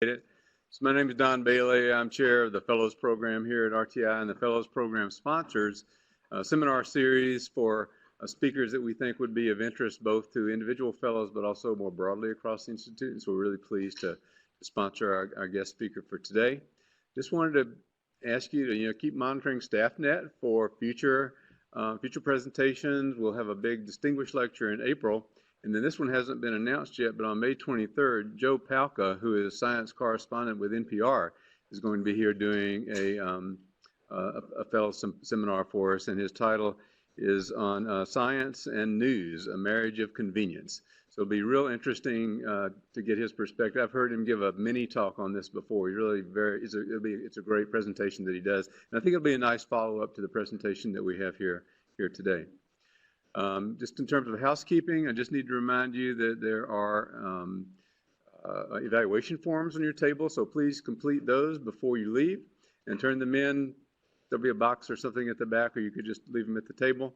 So my name is Don Bailey. I'm chair of the Fellows Program here at RTI, and the Fellows Program sponsors a seminar series for speakers that we think would be of interest both to individual fellows but also more broadly across the Institute. And so we're really pleased to sponsor our guest speaker for today. Just wanted to ask you to keep monitoring StaffNet for future presentations. We'll have a big distinguished lecture in April. And then this one hasn't been announced yet, but on May 23rd, Joe Palca, who is science correspondent with NPR, is going to be here doing a fellow seminar for us, and his title is on Science and News, a Marriage of Convenience. So it'll be real interesting to get his perspective. I've heard him give a mini talk on this before. He's really it's a great presentation that he does, and I think it'll be a nice follow-up to the presentation that we have here today. Just in terms of housekeeping, I just need to remind you that there are evaluation forms on your table, so please complete those before you leave and turn them in. There'll be a box or something at the back, or you could just leave them at the table.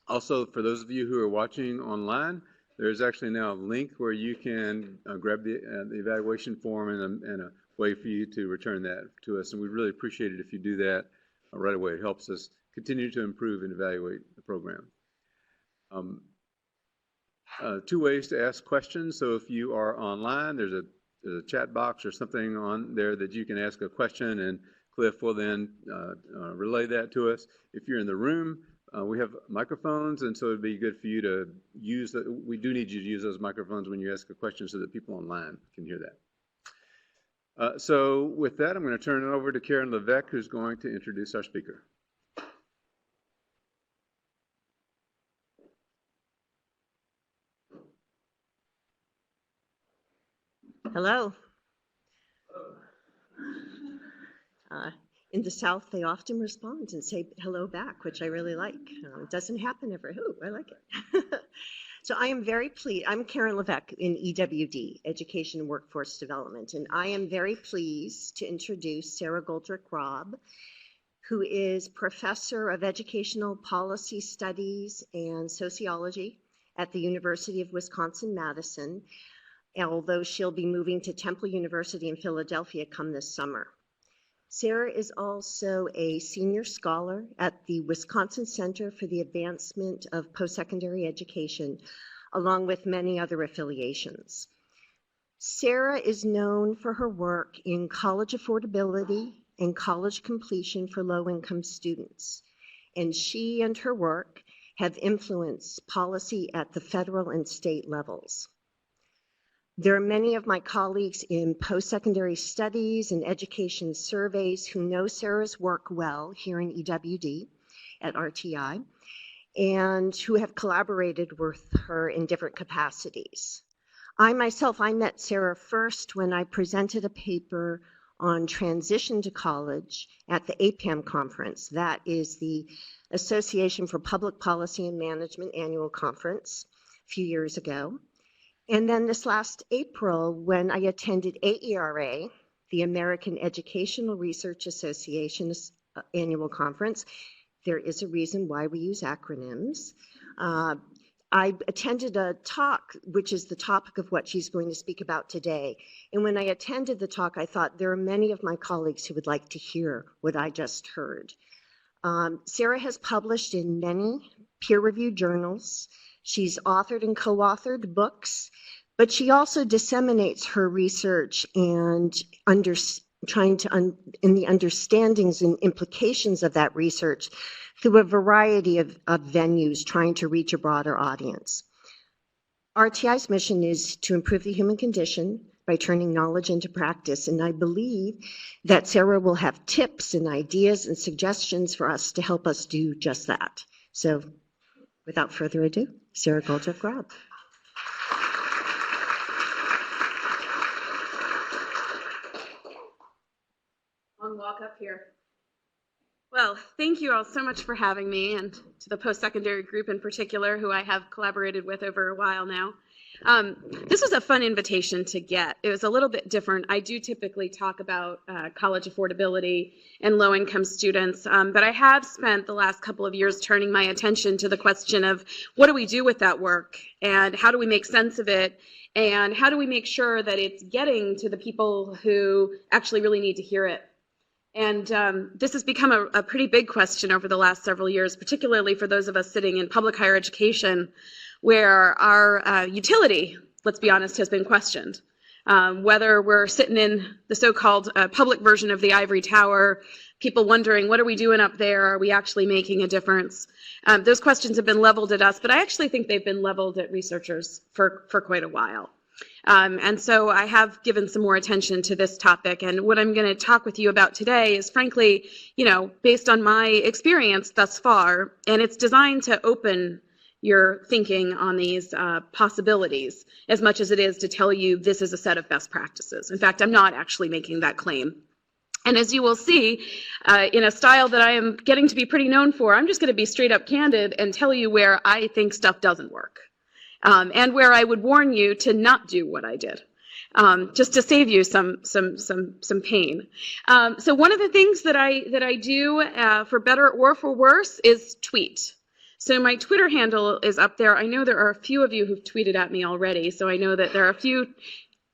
Also, for those of you who are watching online, there's actually now a link where you can grab the evaluation form and a way for you to return that to us, and we'd really appreciate it if you do that right away. It helps us continue to improve and evaluate the program. Two ways to ask questions. So if you are online, there's a chat box or something on there that you can ask a question, and Cliff will then relay that to us. If you're in the room, we have microphones, and so it'd be good for you to use that. We do need you to use those microphones when you ask a question so that people online can hear that. So with that, I'm going to turn it over to Karen Levesque, who's going to introduce our speaker. Hello. In the South, they often respond and say hello back, which I really like. It doesn't happen ever. Oh, I like it. So I am very pleased. I'm Karen Levesque in EWD, Education and Workforce Development, and I am very pleased to introduce Sara Goldrick-Rab, who is Professor of Educational Policy Studies and Sociology at the University of Wisconsin-Madison, although she'll be moving to Temple University in Philadelphia come this summer. Sara is also a senior scholar at the Wisconsin Center for the Advancement of Post-Secondary Education, along with many other affiliations. Sara is known for her work in college affordability and college completion for low-income students, and she and her work have influenced policy at the federal and state levels. There are many of my colleagues in post-secondary studies and education surveys who know Sara's work well here in EWD at RTI and who have collaborated with her in different capacities. I met Sara first when I presented a paper on transition to college at the APAM conference. That is the Association for Public Policy and Management annual conference a few years ago. And then this last April, when I attended AERA, the American Educational Research Association's annual conference, there is a reason why we use acronyms. I attended a talk, which is the topic of what she's going to speak about today. And when I attended the talk, I thought there are many of my colleagues who would like to hear what I just heard. Sara has published in many peer-reviewed journals. She's authored and co-authored books, but she also disseminates her research and in the understandings and implications of that research through a variety of venues trying to reach a broader audience. RTI's mission is to improve the human condition by turning knowledge into practice, and I believe that Sara will have tips and ideas and suggestions for us to help us do just that. So without further ado, Sara Goldrick-Rab. Long walk up here. Well, thank you all so much for having me, and to the post-secondary group in particular, who I have collaborated with over a while now. This was a fun invitation to get. It was a little bit different. I do typically talk about college affordability and low-income students, but I have spent the last couple of years turning my attention to the question of what do we do with that work, and how do we make sense of it, and how do we make sure that it's getting to the people who actually really need to hear it. And this has become a pretty big question over the last several years, particularly for those of us sitting in public higher education, where our utility, let's be honest, has been questioned. Whether we're sitting in the so-called public version of the ivory tower, people wondering, what are we doing up there? Are we actually making a difference? Those questions have been leveled at us, but I actually think they've been leveled at researchers for quite a while. And so I have given some more attention to this topic, and what I'm going to talk with you about today is, frankly, based on my experience thus far, and it's designed to open your thinking on these possibilities as much as it is to tell you this is a set of best practices. In fact, I'm not actually making that claim. And as you will see, in a style that I am getting to be pretty known for, I'm just going to be straight up candid and tell you where I think stuff doesn't work. And where I would warn you to not do what I did, just to save you some pain. So one of the things that I do, for better or for worse, is tweet. So my Twitter handle is up there. I know there are a few of you who've tweeted at me already, so I know that there are a few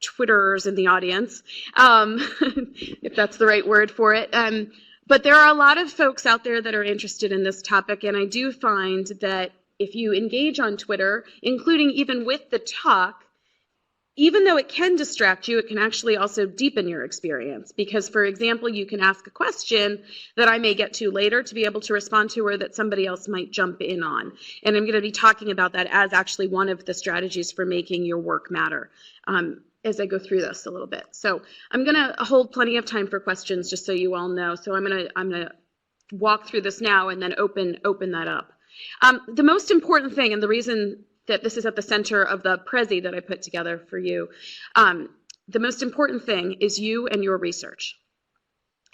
Twitterers in the audience, if that's the right word for it. But there are a lot of folks out there that are interested in this topic, and I do find that if you engage on Twitter, including even with the talk, even though it can distract you, it can actually also deepen your experience. Because, for example, you can ask a question that I may get to later to be able to respond to, or that somebody else might jump in on. And I'm going to be talking about that as actually one of the strategies for making your work matter as I go through this a little bit. So I'm going to hold plenty of time for questions, just so you all know. So I'm going to walk through this now and then open that up. The most important thing, and the reason that this is at the center of the Prezi that I put together for you, the most important thing is you and your research.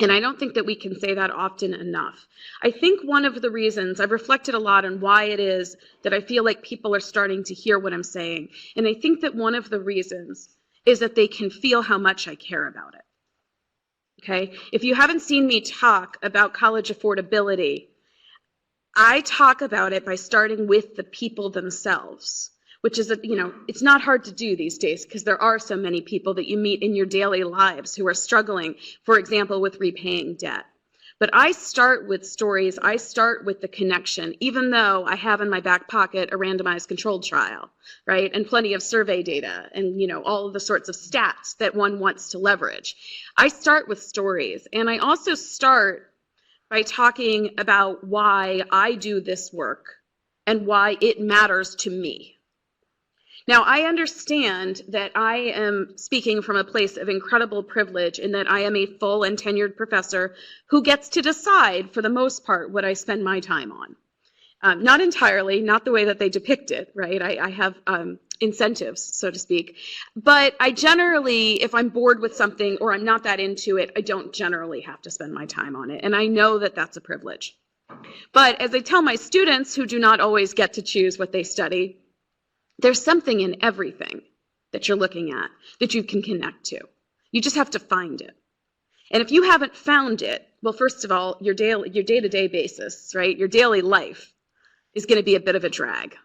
And I don't think that we can say that often enough. I think one of the reasons, I've reflected a lot on why it is that I feel like people are starting to hear what I'm saying. And I think that one of the reasons is that they can feel how much I care about it. Okay? If you haven't seen me talk about college affordability, I talk about it by starting with the people themselves, which is, it's not hard to do these days because there are so many people that you meet in your daily lives who are struggling, for example, with repaying debt. But I start with stories, I start with the connection, even though I have in my back pocket a randomized controlled trial, right? And plenty of survey data and, all of the sorts of stats that one wants to leverage. I start with stories, and I also start by talking about why I do this work and why it matters to me. Now, I understand that I am speaking from a place of incredible privilege in that I am a full and tenured professor who gets to decide, for the most part, what I spend my time on. Not entirely, not the way that they depict it, right? I have incentives, so to speak. But I generally, if I'm bored with something or I'm not that into it, I don't generally have to spend my time on it. And I know that that's a privilege. But as I tell my students who do not always get to choose what they study, there's something in everything that you're looking at that you can connect to. You just have to find it. And if you haven't found it, well, first of all, your day-to-day basis, right, your daily life is going to be a bit of a drag.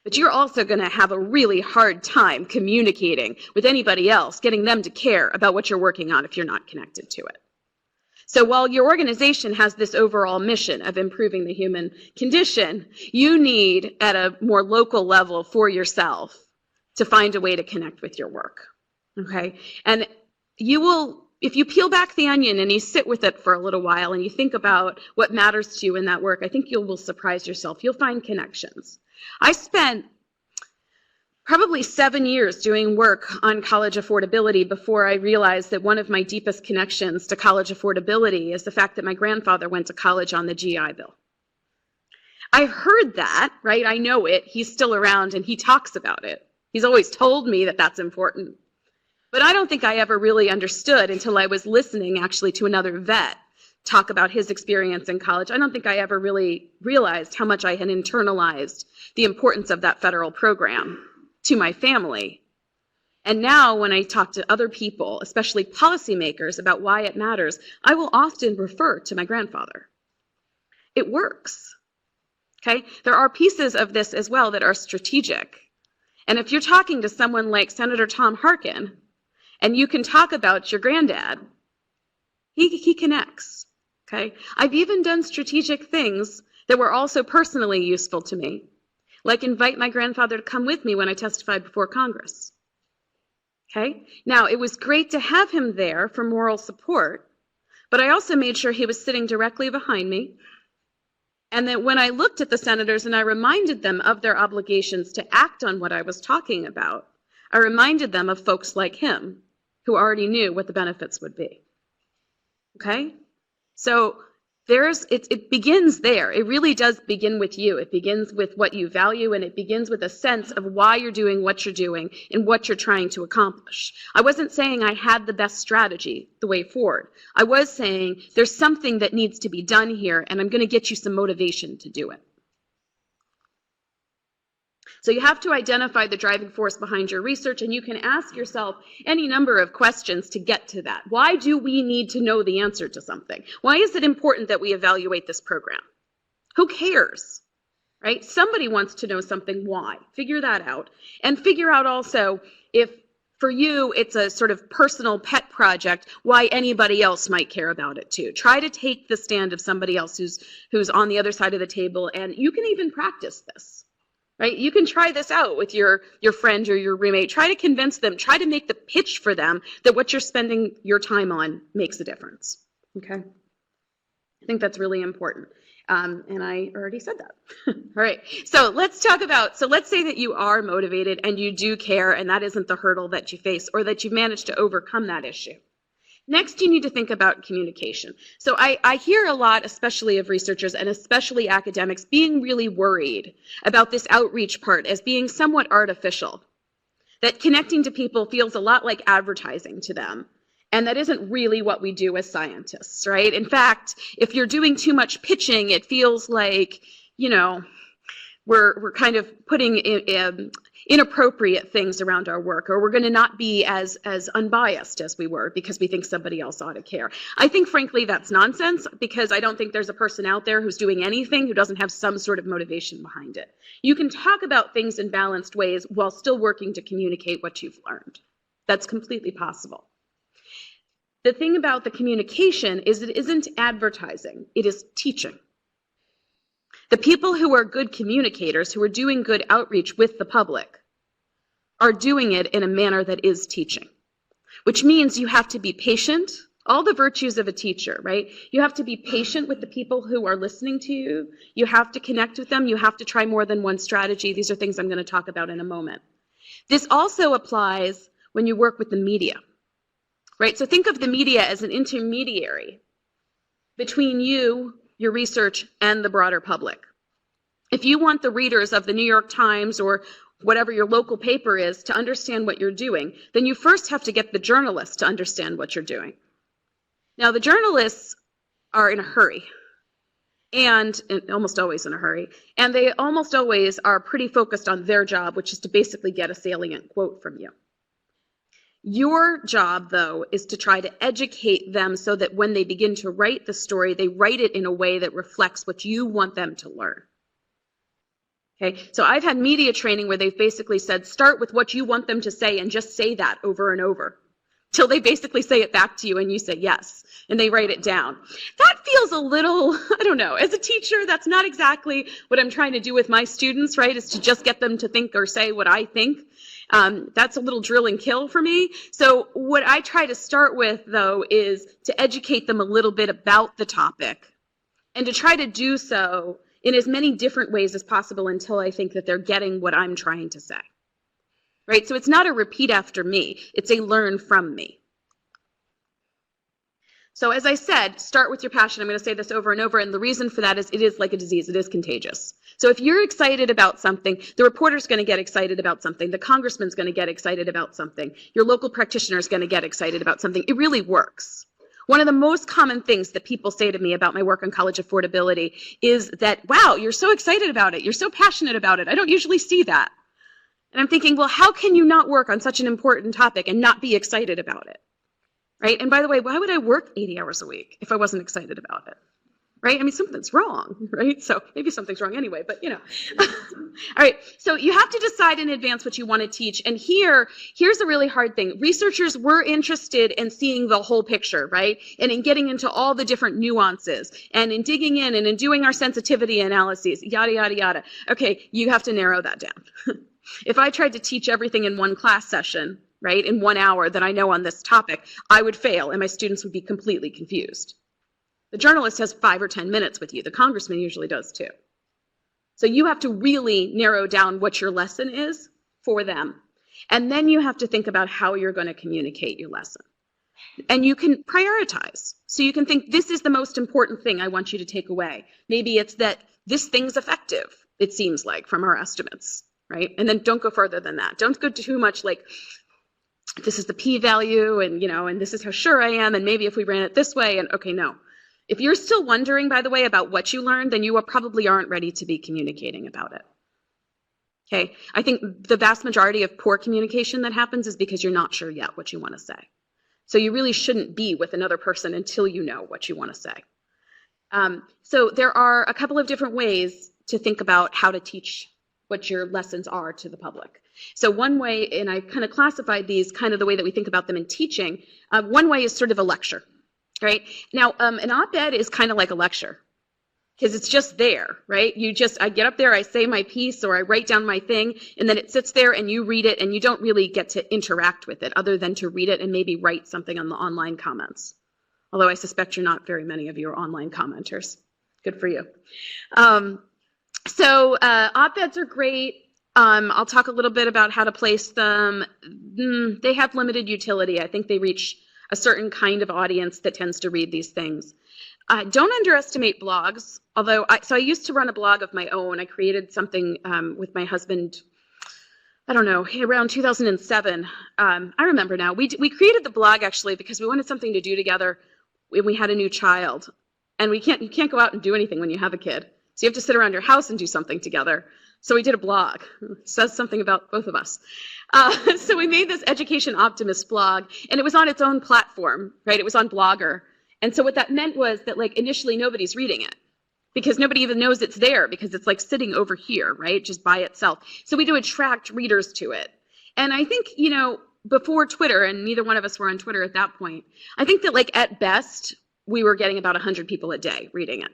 But you're also going to have a really hard time communicating with anybody else, getting them to care about what you're working on if you're not connected to it. So while your organization has this overall mission of improving the human condition, you need, at a more local level for yourself, to find a way to connect with your work, okay? And you will, if you peel back the onion and you sit with it for a little while and you think about what matters to you in that work, I think you will surprise yourself. You'll find connections. I spent probably 7 years doing work on college affordability before I realized that one of my deepest connections to college affordability is the fact that my grandfather went to college on the GI Bill. I've heard that, right? I know it. He's still around and he talks about it. He's always told me that that's important. But I don't think I ever really understood until I was listening actually to another vet talk about his experience in college. I don't think I ever really realized how much I had internalized the importance of that federal program to my family. And now when I talk to other people, especially policymakers, about why it matters, I will often refer to my grandfather. It works. Okay? There are pieces of this as well that are strategic. And if you're talking to someone like Senator Tom Harkin, and you can talk about your granddad, he connects. Okay? I've even done strategic things that were also personally useful to me, like invite my grandfather to come with me when I testified before Congress. Okay? Now, it was great to have him there for moral support, but I also made sure he was sitting directly behind me, and that when I looked at the senators and I reminded them of their obligations to act on what I was talking about, I reminded them of folks like him who already knew what the benefits would be. Okay? So it begins there. It really does begin with you. It begins with what you value, and it begins with a sense of why you're doing what you're doing and what you're trying to accomplish. I wasn't saying I had the best strategy, the way forward. I was saying there's something that needs to be done here, and I'm going to get you some motivation to do it. So you have to identify the driving force behind your research, and you can ask yourself any number of questions to get to that. Why do we need to know the answer to something? Why is it important that we evaluate this program? Who cares, right? Somebody wants to know something. Why? Figure that out. And figure out also if for you it's a sort of personal pet project, why anybody else might care about it too. Try to take the stand of somebody else who's on the other side of the table, and you can even practice this. Right? You can try this out with your friend or your roommate. Try to convince them. Try to make the pitch for them that what you're spending your time on makes a difference. Okay? I think that's really important. And I already said that. All right. So let's talk about, so let's say that you are motivated and you do care, and that isn't the hurdle that you face, or that you've managed to overcome that issue. Next, you need to think about communication. So I hear a lot, especially of researchers and especially academics, being really worried about this outreach part as being somewhat artificial, that connecting to people feels a lot like advertising to them. And that isn't really what we do as scientists, right? In fact, if you're doing too much pitching, it feels like, you know, we're kind of putting inappropriate things around our work, or we're going to not be as unbiased as we were because we think somebody else ought to care. I think, frankly, that's nonsense, because I don't think there's a person out there who's doing anything who doesn't have some sort of motivation behind it. You can talk about things in balanced ways while still working to communicate what you've learned. That's completely possible. The thing about the communication is it isn't advertising, it is teaching. The people who are good communicators, who are doing good outreach with the public, are doing it in a manner that is teaching, which means you have to be patient, all the virtues of a teacher, right? You have to be patient with the people who are listening to you. You have to connect with them. You have to try more than one strategy. These are things I'm going to talk about in a moment. This also applies when you work with the media, right? So think of the media as an intermediary between you, your research, and the broader public. If you want the readers of the New York Times or whatever your local paper is to understand what you're doing, then you first have to get the journalists to understand what you're doing. Now, the journalists are in a hurry, and almost always in a hurry, and they almost always are pretty focused on their job, which is to basically get a salient quote from you. Your job, though, is to try to educate them so that when they begin to write the story, they write it in a way that reflects what you want them to learn. Okay, so I've had media training where they've basically said, start with what you want them to say and just say that over and over till they basically say it back to you and you say yes, and they write it down. That feels a little, I don't know, as a teacher, that's not exactly what I'm trying to do with my students, right, is to just get them to think or say what I think. That's a little drill and kill for me. So what I try to start with, though, is to educate them a little bit about the topic and to try to do so in as many different ways as possible until I think that they're getting what I'm trying to say. Right? So it's not a repeat after me. It's a learn from me. So as I said, start with your passion. I'm going to say this over and over, and the reason for that is it is like a disease. It is contagious. So if you're excited about something, the reporter's going to get excited about something. The congressman's going to get excited about something. Your local practitioner's going to get excited about something. It really works. One of the most common things that people say to me about my work on college affordability is that, wow, you're so excited about it. You're so passionate about it. I don't usually see that. And I'm thinking, well, how can you not work on such an important topic and not be excited about it? Right? And by the way, why would I work 80 hours a week if I wasn't excited about it? Right? I mean, something's wrong, right? So maybe something's wrong anyway, but you know. All right, so you have to decide in advance what you want to teach. And here's a really hard thing. Researchers were interested in seeing the whole picture, right? And in getting into all the different nuances and in digging in and in doing our sensitivity analyses, yada, yada, yada. Okay, you have to narrow that down. If I tried to teach everything in one class session, right, in 1 hour that I know on this topic, I would fail and my students would be completely confused. The journalist has 5 or 10 minutes with you. The congressman usually does too. So you have to really narrow down what your lesson is for them. And then you have to think about how you're going to communicate your lesson. And you can prioritize. So you can think, this is the most important thing I want you to take away. Maybe it's that this thing's effective, it seems like, from our estimates, right? And then don't go further than that. Don't go too much like, this is the p-value, and, you know, and this is how sure I am, and maybe if we ran it this way, and okay, no. If you're still wondering, by the way, about what you learned, then you probably aren't ready to be communicating about it. Okay, I think the vast majority of poor communication that happens is because you're not sure yet what you want to say. So you really shouldn't be with another person until you know what you want to say. So there are a couple of different ways to think about how to teach what your lessons are to the public. So one way, and I kind of classified these kind of the way that we think about them in teaching, one way is sort of a lecture. Right? Now, an op-ed is kind of like a lecture because it's just there, right? I get up there, I say my piece, or I write down my thing, and then it sits there and you read it, and you don't really get to interact with it other than to read it and maybe write something on the online comments. Although I suspect you're not very many of you are online commenters. Good for you. So op-eds are great. I'll talk a little bit about how to place them. They have limited utility. I think they reach a certain kind of audience that tends to read these things. Don't underestimate blogs, although I used to run a blog of my own. I created something with my husband, I don't know, around 2007. I remember now. We created the blog actually because we wanted something to do together when we had a new child. And you can't go out and do anything when you have a kid. So you have to sit around your house and do something together. So we did a blog. It says something about both of us. So we made this Education Optimist blog, and it was on its own platform, right? It was on Blogger. And so what that meant was that, like, initially nobody's reading it because nobody even knows it's there because it's like sitting over here, right? Just by itself. So we do attract readers to it. And I think, you know, before Twitter, and neither one of us were on Twitter at that point, I think that, like, at best, we were getting about 100 people a day reading it.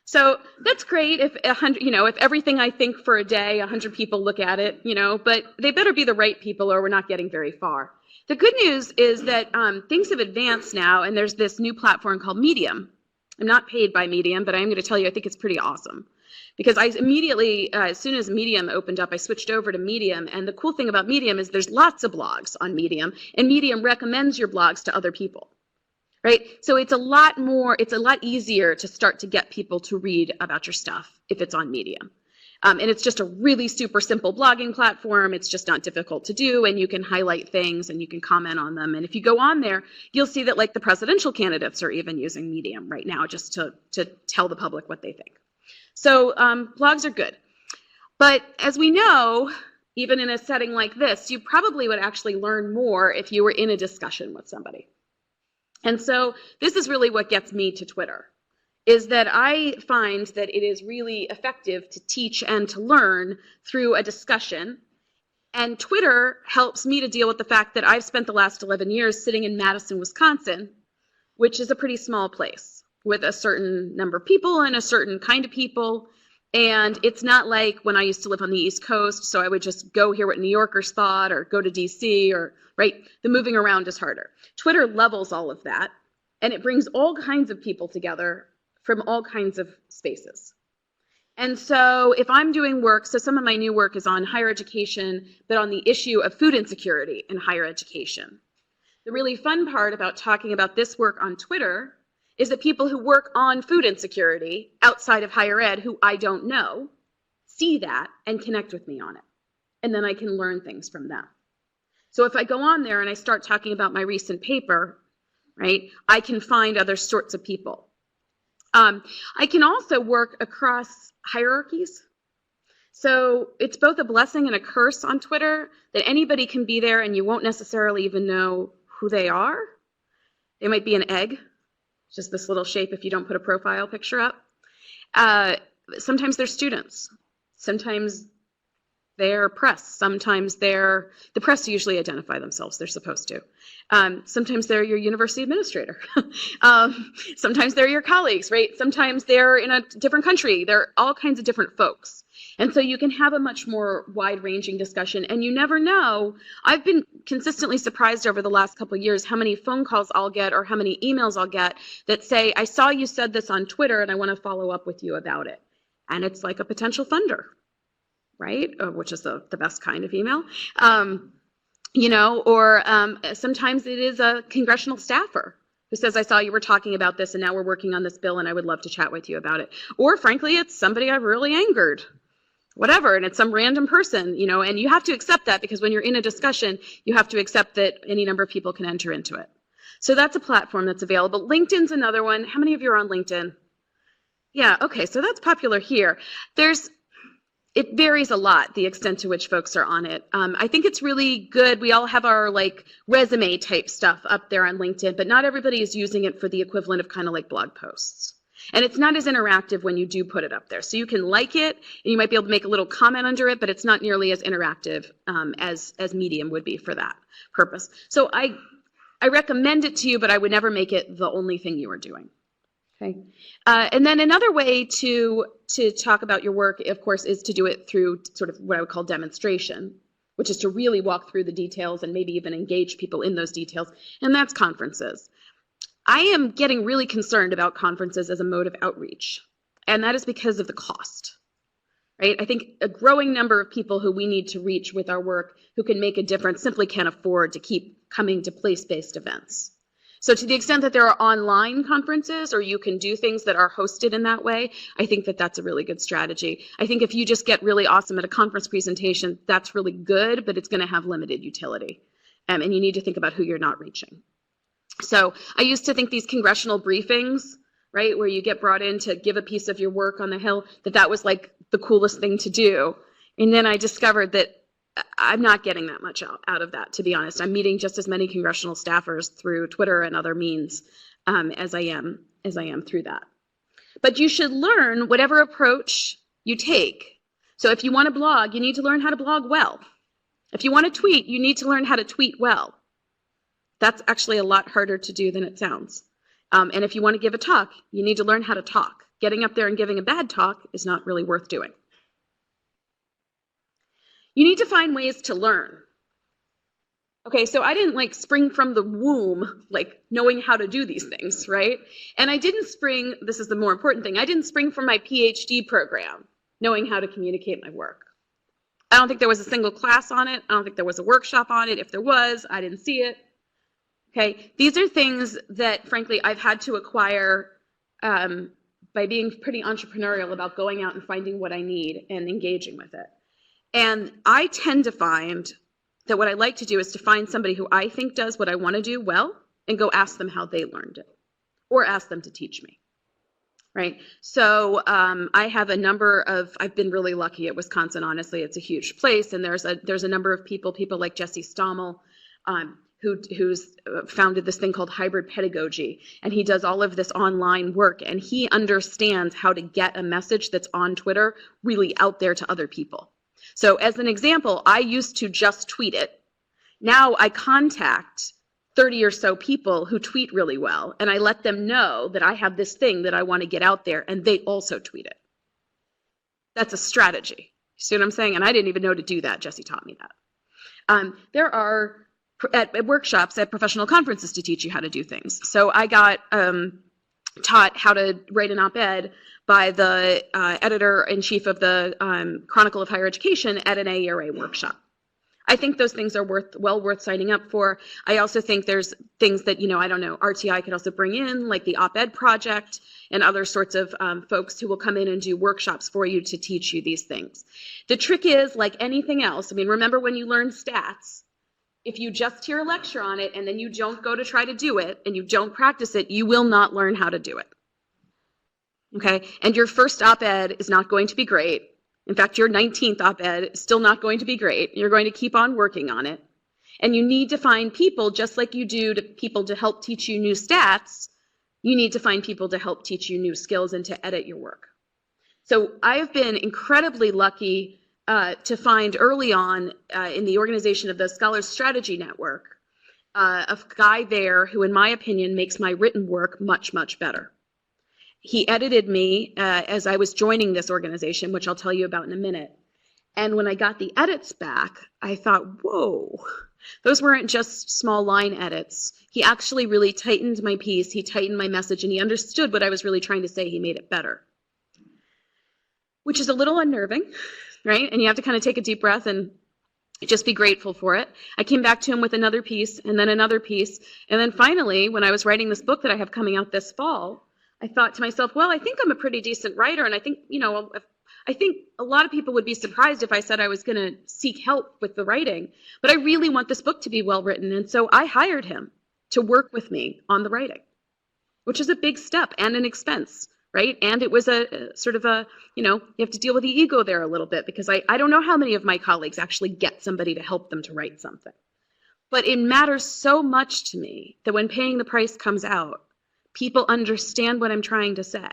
So that's great if 100, you know, if everything I think for a day, 100 people look at it, you know, but they better be the right people or we're not getting very far. The good news is that things have advanced now, and there's this new platform called Medium. I'm not paid by Medium, but I'm going to tell you I think it's pretty awesome. Because I immediately, as soon as Medium opened up, I switched over to Medium, and the cool thing about Medium is there's lots of blogs on Medium, and Medium recommends your blogs to other people. Right? So it's a lot easier to start to get people to read about your stuff if it's on Medium. And it's just a really super simple blogging platform. It's just not difficult to do, and you can highlight things and you can comment on them. And if you go on there, you'll see that, like, the presidential candidates are even using Medium right now just to tell the public what they think. So blogs are good. But as we know, even in a setting like this, you probably would actually learn more if you were in a discussion with somebody. And so this is really what gets me to Twitter, is that I find that it is really effective to teach and to learn through a discussion. And Twitter helps me to deal with the fact that I've spent the last 11 years sitting in Madison, Wisconsin, which is a pretty small place with a certain number of people and a certain kind of people. And it's not like when I used to live on the East Coast, so I would just go hear what New Yorkers thought or go to DC, or, right? The moving around is harder. Twitter levels all of that, and it brings all kinds of people together from all kinds of spaces. And so if I'm doing work, so some of my new work is on higher education, but on the issue of food insecurity in higher education. The really fun part about talking about this work on Twitter is that people who work on food insecurity outside of higher ed who I don't know see that and connect with me on it. And then I can learn things from them. So if I go on there and I start talking about my recent paper, right, I can find other sorts of people. I can also work across hierarchies. So it's both a blessing and a curse on Twitter that anybody can be there and you won't necessarily even know who they are. They might be an egg, just this little shape if you don't put a profile picture up. Sometimes they're students. Sometimes they're press. Sometimes the press usually identify themselves. They're supposed to. Sometimes they're your university administrator. Sometimes they're your colleagues, right? Sometimes they're in a different country. They're all kinds of different folks. And so you can have a much more wide-ranging discussion, and you never know. I've been consistently surprised over the last couple of years how many phone calls I'll get or how many emails I'll get that say, I saw you said this on Twitter and I want to follow up with you about it. And it's like a potential funder, right? Which is the best kind of email. Or sometimes it is a congressional staffer who says, I saw you were talking about this and now we're working on this bill and I would love to chat with you about it. Or frankly, it's somebody I've really angered. Whatever, and it's some random person, and you have to accept that because when you're in a discussion, you have to accept that any number of people can enter into it. So that's a platform that's available. LinkedIn's another one. How many of you are on LinkedIn? Yeah, okay, so that's popular here. It varies a lot, the extent to which folks are on it. I think it's really good. We all have our resume type stuff up there on LinkedIn, but not everybody is using it for the equivalent of kind of like blog posts. And it's not as interactive when you do put it up there. So you can like it, and you might be able to make a little comment under it, but it's not nearly as interactive as Medium would be for that purpose. So I recommend it to you, but I would never make it the only thing you are doing. Okay. And then another way to talk about your work, of course, is to do it through sort of what I would call demonstration, which is to really walk through the details and maybe even engage people in those details, and that's conferences. I am getting really concerned about conferences as a mode of outreach, and that is because of the cost, right? I think a growing number of people who we need to reach with our work who can make a difference simply can't afford to keep coming to place-based events. So to the extent that there are online conferences or you can do things that are hosted in that way, I think that that's a really good strategy. I think if you just get really awesome at a conference presentation, that's really good, but it's going to have limited utility, and you need to think about who you're not reaching. So I used to think these congressional briefings, right, where you get brought in to give a piece of your work on the Hill, that was like the coolest thing to do. And then I discovered that I'm not getting that much out of that, to be honest. I'm meeting just as many congressional staffers through Twitter and other means as I am through that. But you should learn whatever approach you take. So if you want to blog, you need to learn how to blog well. If you want to tweet, you need to learn how to tweet well. That's actually a lot harder to do than it sounds. And if you want to give a talk, you need to learn how to talk. Getting up there and giving a bad talk is not really worth doing. You need to find ways to learn. Okay, so I didn't spring from the womb, knowing how to do these things, right? And I didn't spring, this is the more important thing, I didn't spring from my PhD program knowing how to communicate my work. I don't think there was a single class on it. I don't think there was a workshop on it. If there was, I didn't see it. Okay, these are things that, frankly, I've had to acquire by being pretty entrepreneurial about going out and finding what I need and engaging with it. And I tend to find that what I like to do is to find somebody who I think does what I want to do well and go ask them how they learned it or ask them to teach me, right? So I have a number of, I've been really lucky at Wisconsin, honestly. It's a huge place, and there's a number of people like Jesse Stommel, who's founded this thing called hybrid pedagogy, and he does all of this online work, and he understands how to get a message that's on Twitter really out there to other people. So as an example, I used to just tweet it. Now I contact 30 or so people who tweet really well, and I let them know that I have this thing that I want to get out there, and they also tweet it. That's a strategy. You see what I'm saying? And I didn't even know to do that. Jesse taught me that. There are at workshops at professional conferences to teach you how to do things. So I got taught how to write an op-ed by the editor-in-chief of the Chronicle of Higher Education at an AERA workshop. I think those things are well worth signing up for. I also think there's things that, I don't know, RTI could also bring in, like the op-ed project and other sorts of folks who will come in and do workshops for you to teach you these things. The trick is, like anything else, remember when you learn stats, if you just hear a lecture on it and then you don't go to try to do it and you don't practice it, you will not learn how to do it. Okay? And your first op-ed is not going to be great. In fact, your 19th op-ed is still not going to be great. You're going to keep on working on it. And you need to find people, just like you do to people to help teach you new stats, you need to find people to help teach you new skills and to edit your work. So I have been incredibly lucky to find early on in the organization of the Scholars Strategy Network a guy there who, in my opinion, makes my written work much, much better. He edited me as I was joining this organization, which I'll tell you about in a minute. And when I got the edits back, I thought, whoa, those weren't just small line edits. He actually really tightened my piece, he tightened my message, and he understood what I was really trying to say. He made it better, which is a little unnerving, right? And you have to kind of take a deep breath and just be grateful for it. I came back to him with another piece and then another piece. And then finally, when I was writing this book that I have coming out this fall, I thought to myself, well, I think I'm a pretty decent writer. And I think, I think a lot of people would be surprised if I said I was going to seek help with the writing. But I really want this book to be well written. And so I hired him to work with me on the writing, which is a big step and an expense. Right? And it was a sort of a, you have to deal with the ego there a little bit, because I don't know how many of my colleagues actually get somebody to help them to write something. But it matters so much to me that when Paying the Price comes out, people understand what I'm trying to say,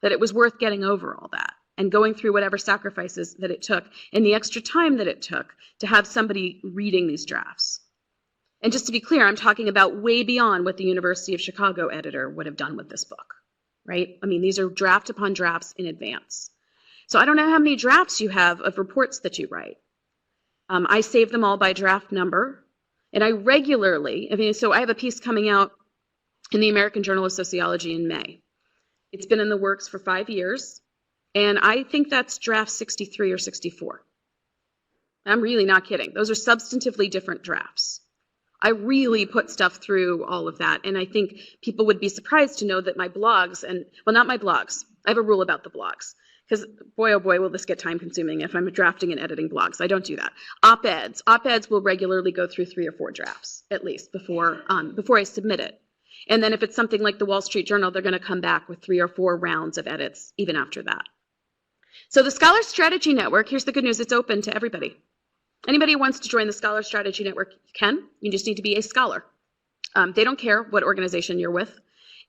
that it was worth getting over all that and going through whatever sacrifices that it took and the extra time that it took to have somebody reading these drafts. And just to be clear, I'm talking about way beyond what the University of Chicago editor would have done with this book. Right? I mean, these are draft upon drafts in advance. So I don't know how many drafts you have of reports that you write. I save them all by draft number, and I regularly, so I have a piece coming out in the American Journal of Sociology in May. It's been in the works for 5 years, and I think that's draft 63 or 64. I'm really not kidding. Those are substantively different drafts. I really put stuff through all of that, and I think people would be surprised to know that my blogs, not my blogs, I have a rule about the blogs, because boy, oh boy, will this get time consuming if I'm drafting and editing blogs. I don't do that. Op-eds will regularly go through 3 or 4 drafts, at least, before I submit it. And then if it's something like the Wall Street Journal, they're going to come back with 3 or 4 rounds of edits, even after that. So the Scholars Strategy Network, here's the good news, it's open to everybody. Anybody who wants to join the Scholar Strategy Network, you can. You just need to be a scholar. They don't care what organization you're with.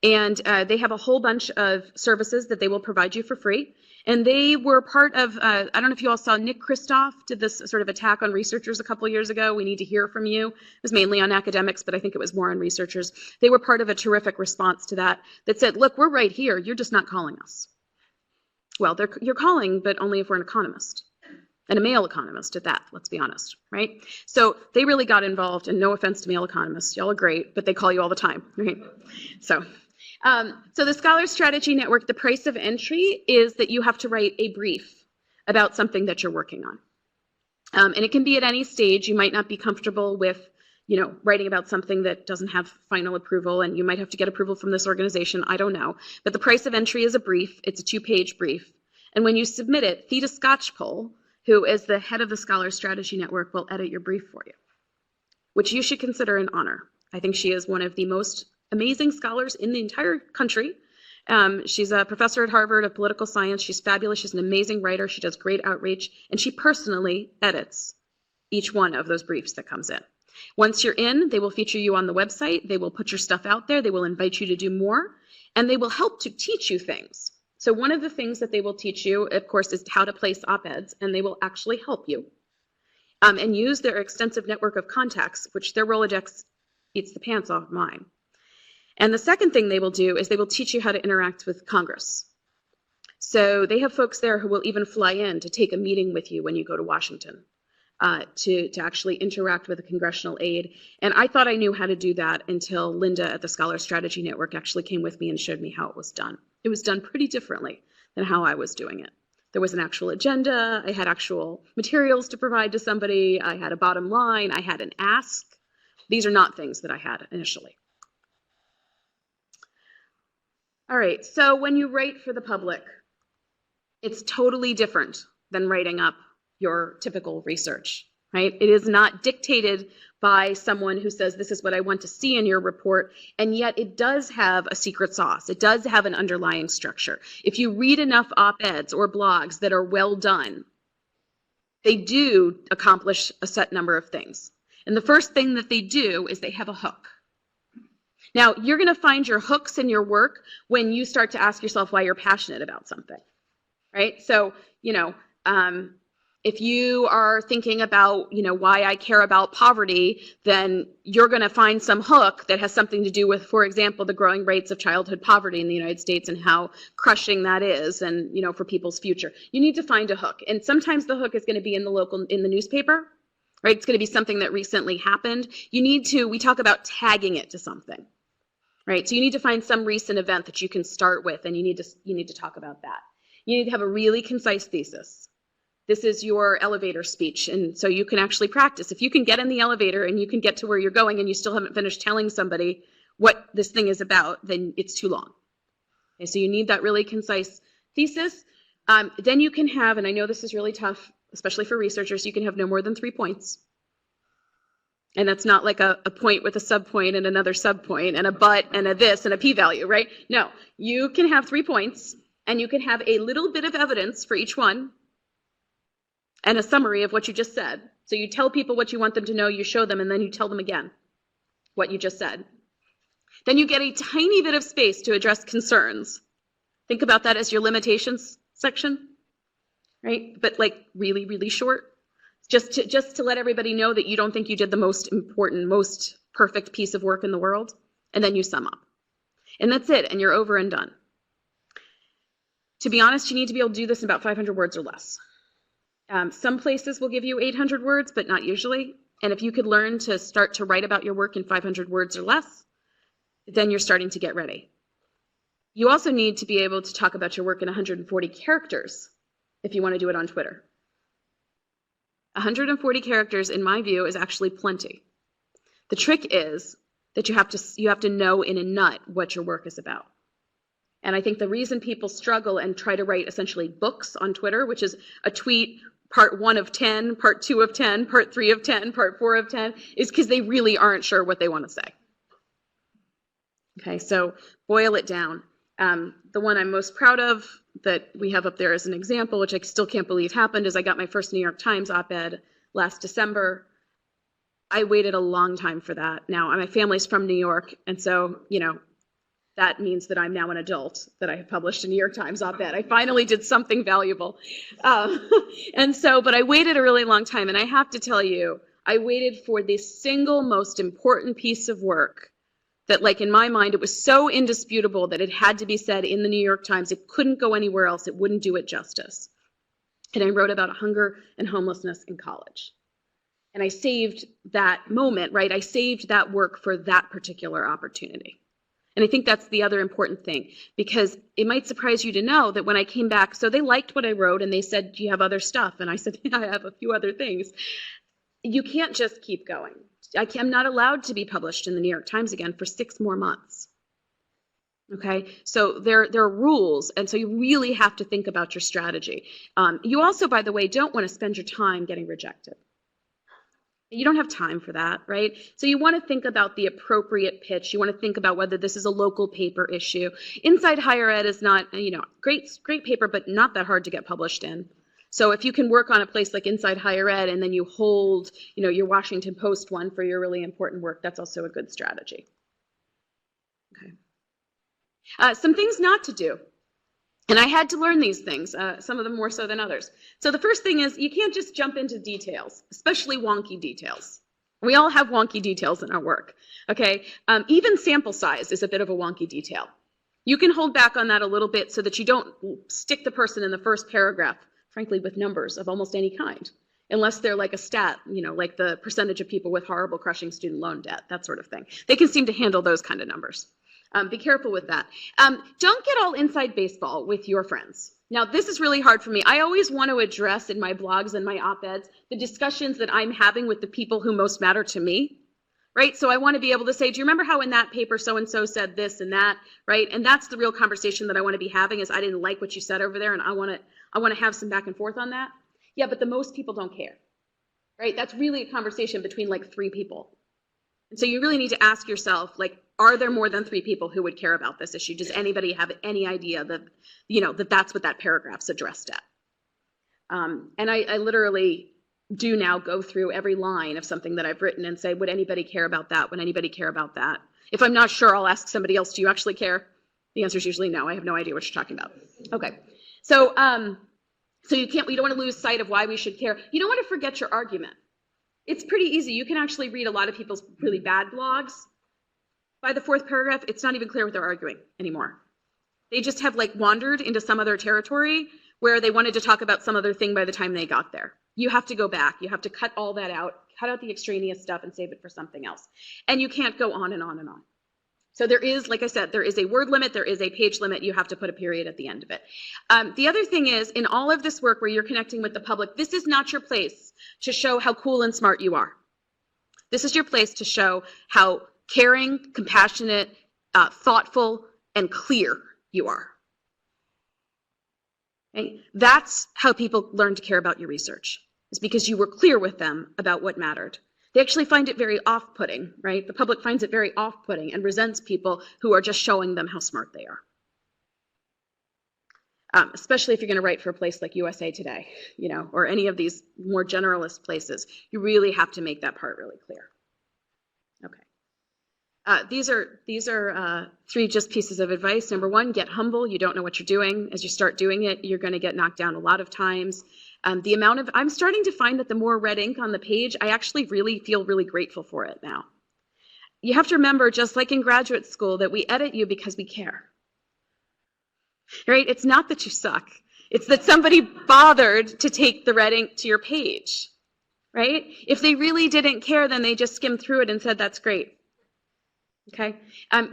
And they have a whole bunch of services that they will provide you for free. And they were part of, I don't know if you all saw, Nick Kristof did this sort of attack on researchers a couple years ago. We need to hear from you. It was mainly on academics, but I think it was more on researchers. They were part of a terrific response to that said, look, we're right here. You're just not calling us. Well, you're calling, but only if we're an economist. And a male economist at that, let's be honest, right? So they really got involved, and no offense to male economists, y'all are great, but they call you all the time, right? So the Scholar Strategy Network, the price of entry is that you have to write a brief about something that you're working on. And it can be at any stage. You might not be comfortable with, writing about something that doesn't have final approval, and you might have to get approval from this organization, I don't know. But the price of entry is a brief, it's a 2-page brief. And when you submit it, Theda Scotchpole, who is the head of the Scholar Strategy Network, will edit your brief for you, which you should consider an honor. I think she is one of the most amazing scholars in the entire country. She's a professor at Harvard of political science. She's fabulous. She's an amazing writer. She does great outreach, and she personally edits each one of those briefs that comes in. Once you're in, they will feature you on the website. They will put your stuff out there. They will invite you to do more, and they will help to teach you things. So one of the things that they will teach you, of course, is how to place op-eds, and they will actually help you and use their extensive network of contacts, which their Rolodex eats the pants off mine. And the second thing they will do is they will teach you how to interact with Congress. So they have folks there who will even fly in to take a meeting with you when you go to Washington to actually interact with a congressional aide. And I thought I knew how to do that until Linda at the Scholar Strategy Network actually came with me and showed me how it was done. It was done pretty differently than how I was doing it. There was an actual agenda. I had actual materials to provide to somebody. I had a bottom line. I had an ask. These are not things that I had initially. All right, so when you write for the public, it's totally different than writing up your typical research, right? It is not dictated by someone who says, this is what I want to see in your report, and yet it does have a secret sauce. It does have an underlying structure. If you read enough op-eds or blogs that are well done, they do accomplish a set number of things. And the first thing that they do is they have a hook. Now, you're going to find your hooks in your work when you start to ask yourself why you're passionate about something, right? So, if you are thinking about, why I care about poverty, then you're going to find some hook that has something to do with, for example, the growing rates of childhood poverty in the United States and how crushing that is, and for people's future. You need to find a hook, and sometimes the hook is going to be in the newspaper, right? It's going to be something that recently happened. We talk about tagging it to something, right? So you need to find some recent event that you can start with, and you need to talk about that. You need to have a really concise thesis. This is your elevator speech, and so you can actually practice. If you can get in the elevator and you can get to where you're going and you still haven't finished telling somebody what this thing is about, then it's too long. Okay, so you need that really concise thesis. Then you can have, and I know this is really tough, especially for researchers, you can have no more than 3 points. And that's not like a point with a subpoint and another subpoint and a but and a this and a p-value, right? No, you can have 3 points, and you can have a little bit of evidence for each one, and a summary of what you just said. So you tell people what you want them to know, you show them, and then you tell them again what you just said. Then you get a tiny bit of space to address concerns. Think about that as your limitations section, right? But like really, really short. Just to let everybody know that you don't think you did the most important, most perfect piece of work in the world, and then you sum up. And that's it, and you're over and done. To be honest, you need to be able to do this in about 500 words or less. Some places will give you 800 words, but not usually. And if you could learn to start to write about your work in 500 words or less, then you're starting to get ready. You also need to be able to talk about your work in 140 characters if you want to do it on Twitter. 140 characters, in my view, is actually plenty. The trick is that you have to know in a nut what your work is about. And I think the reason people struggle and try to write essentially books on Twitter, which is a tweet part 1 of 10, part 2 of 10, part 3 of 10, part 4 of 10, is because they really aren't sure what they want to say. Okay, so boil it down. The one I'm most proud of that we have up there as an example, which I still can't believe happened, is I got my first New York Times op-ed last December. I waited a long time for that. Now, my family's from New York, and so, that means that I'm now an adult, that I have published a New York Times op-ed. I finally did something valuable. But I waited a really long time, and I have to tell you, I waited for the single most important piece of work that, like, in my mind, it was so indisputable that it had to be said in the New York Times. It couldn't go anywhere else. It wouldn't do it justice. And I wrote about hunger and homelessness in college. And I saved that moment, right? I saved that work for that particular opportunity. And I think that's the other important thing, because it might surprise you to know that when I came back, so they liked what I wrote and they said, do you have other stuff? And I said, yeah, I have a few other things. You can't just keep going. I'm not allowed to be published in the New York Times again for 6 more months. Okay, so there are rules, and so you really have to think about your strategy. You also, by the way, don't want to spend your time getting rejected. You don't have time for that, right? So you want to think about the appropriate pitch. You want to think about whether this is a local paper issue. Inside Higher Ed is not, great paper, but not that hard to get published in. So if you can work on a place like Inside Higher Ed and then you hold, your Washington Post one for your really important work, that's also a good strategy. Okay. Some things not to do. And I had to learn these things, some of them more so than others. So the first thing is you can't just jump into details, especially wonky details. We all have wonky details in our work, okay? Even sample size is a bit of a wonky detail. You can hold back on that a little bit so that you don't stick the person in the first paragraph, frankly, with numbers of almost any kind, unless they're like a stat, like the percentage of people with horrible crushing student loan debt, that sort of thing. They can seem to handle those kind of numbers. Be careful with that. Don't get all inside baseball with your friends. Now, this is really hard for me. I always want to address in my blogs and my op-eds the discussions that I'm having with the people who most matter to me, right? So I want to be able to say, do you remember how in that paper so-and-so said this and that, right? And that's the real conversation that I want to be having, is I didn't like what you said over there, and I want to have some back and forth on that. Yeah, but the most people don't care. right? That's really a conversation between like 3 people. And so you really need to ask yourself, like, are there more than 3 people who would care about this issue? Does anybody have any idea that, that's what that paragraph's addressed at? And I literally do now go through every line of something that I've written and say, would anybody care about that? Would anybody care about that? If I'm not sure, I'll ask somebody else, do you actually care? The answer is usually no. I have no idea what you're talking about. Okay. So you don't want to lose sight of why we should care. You don't want to forget your argument. It's pretty easy. You can actually read a lot of people's really bad blogs. By the 4th paragraph, it's not even clear what they're arguing anymore. They just have like wandered into some other territory where they wanted to talk about some other thing by the time they got there. You have to go back. You have to cut all that out, cut out the extraneous stuff and save it for something else. And you can't go on and on and on. So there is, like I said, there is a word limit, there is a page limit, you have to put a period at the end of it. The other thing is, in all of this work where you're connecting with the public, this is not your place to show how cool and smart you are. This is your place to show how caring, compassionate, thoughtful, and clear you are. Okay? That's how people learn to care about your research, is because you were clear with them about what mattered. They actually find it very off-putting, right? The public finds it very off-putting and resents people who are just showing them how smart they are. Especially if you're going to write for a place like USA Today, or any of these more generalist places. You really have to make that part really clear. Okay. These are 3 just pieces of advice. Number 1, get humble. You don't know what you're doing. As you start doing it, you're going to get knocked down a lot of times. I'm starting to find that the more red ink on the page, I actually really feel really grateful for it now. You have to remember, just like in graduate school, that we edit you because we care. Right? It's not that you suck. It's that somebody bothered to take the red ink to your page. Right? If they really didn't care, then they just skimmed through it and said, that's great. Okay?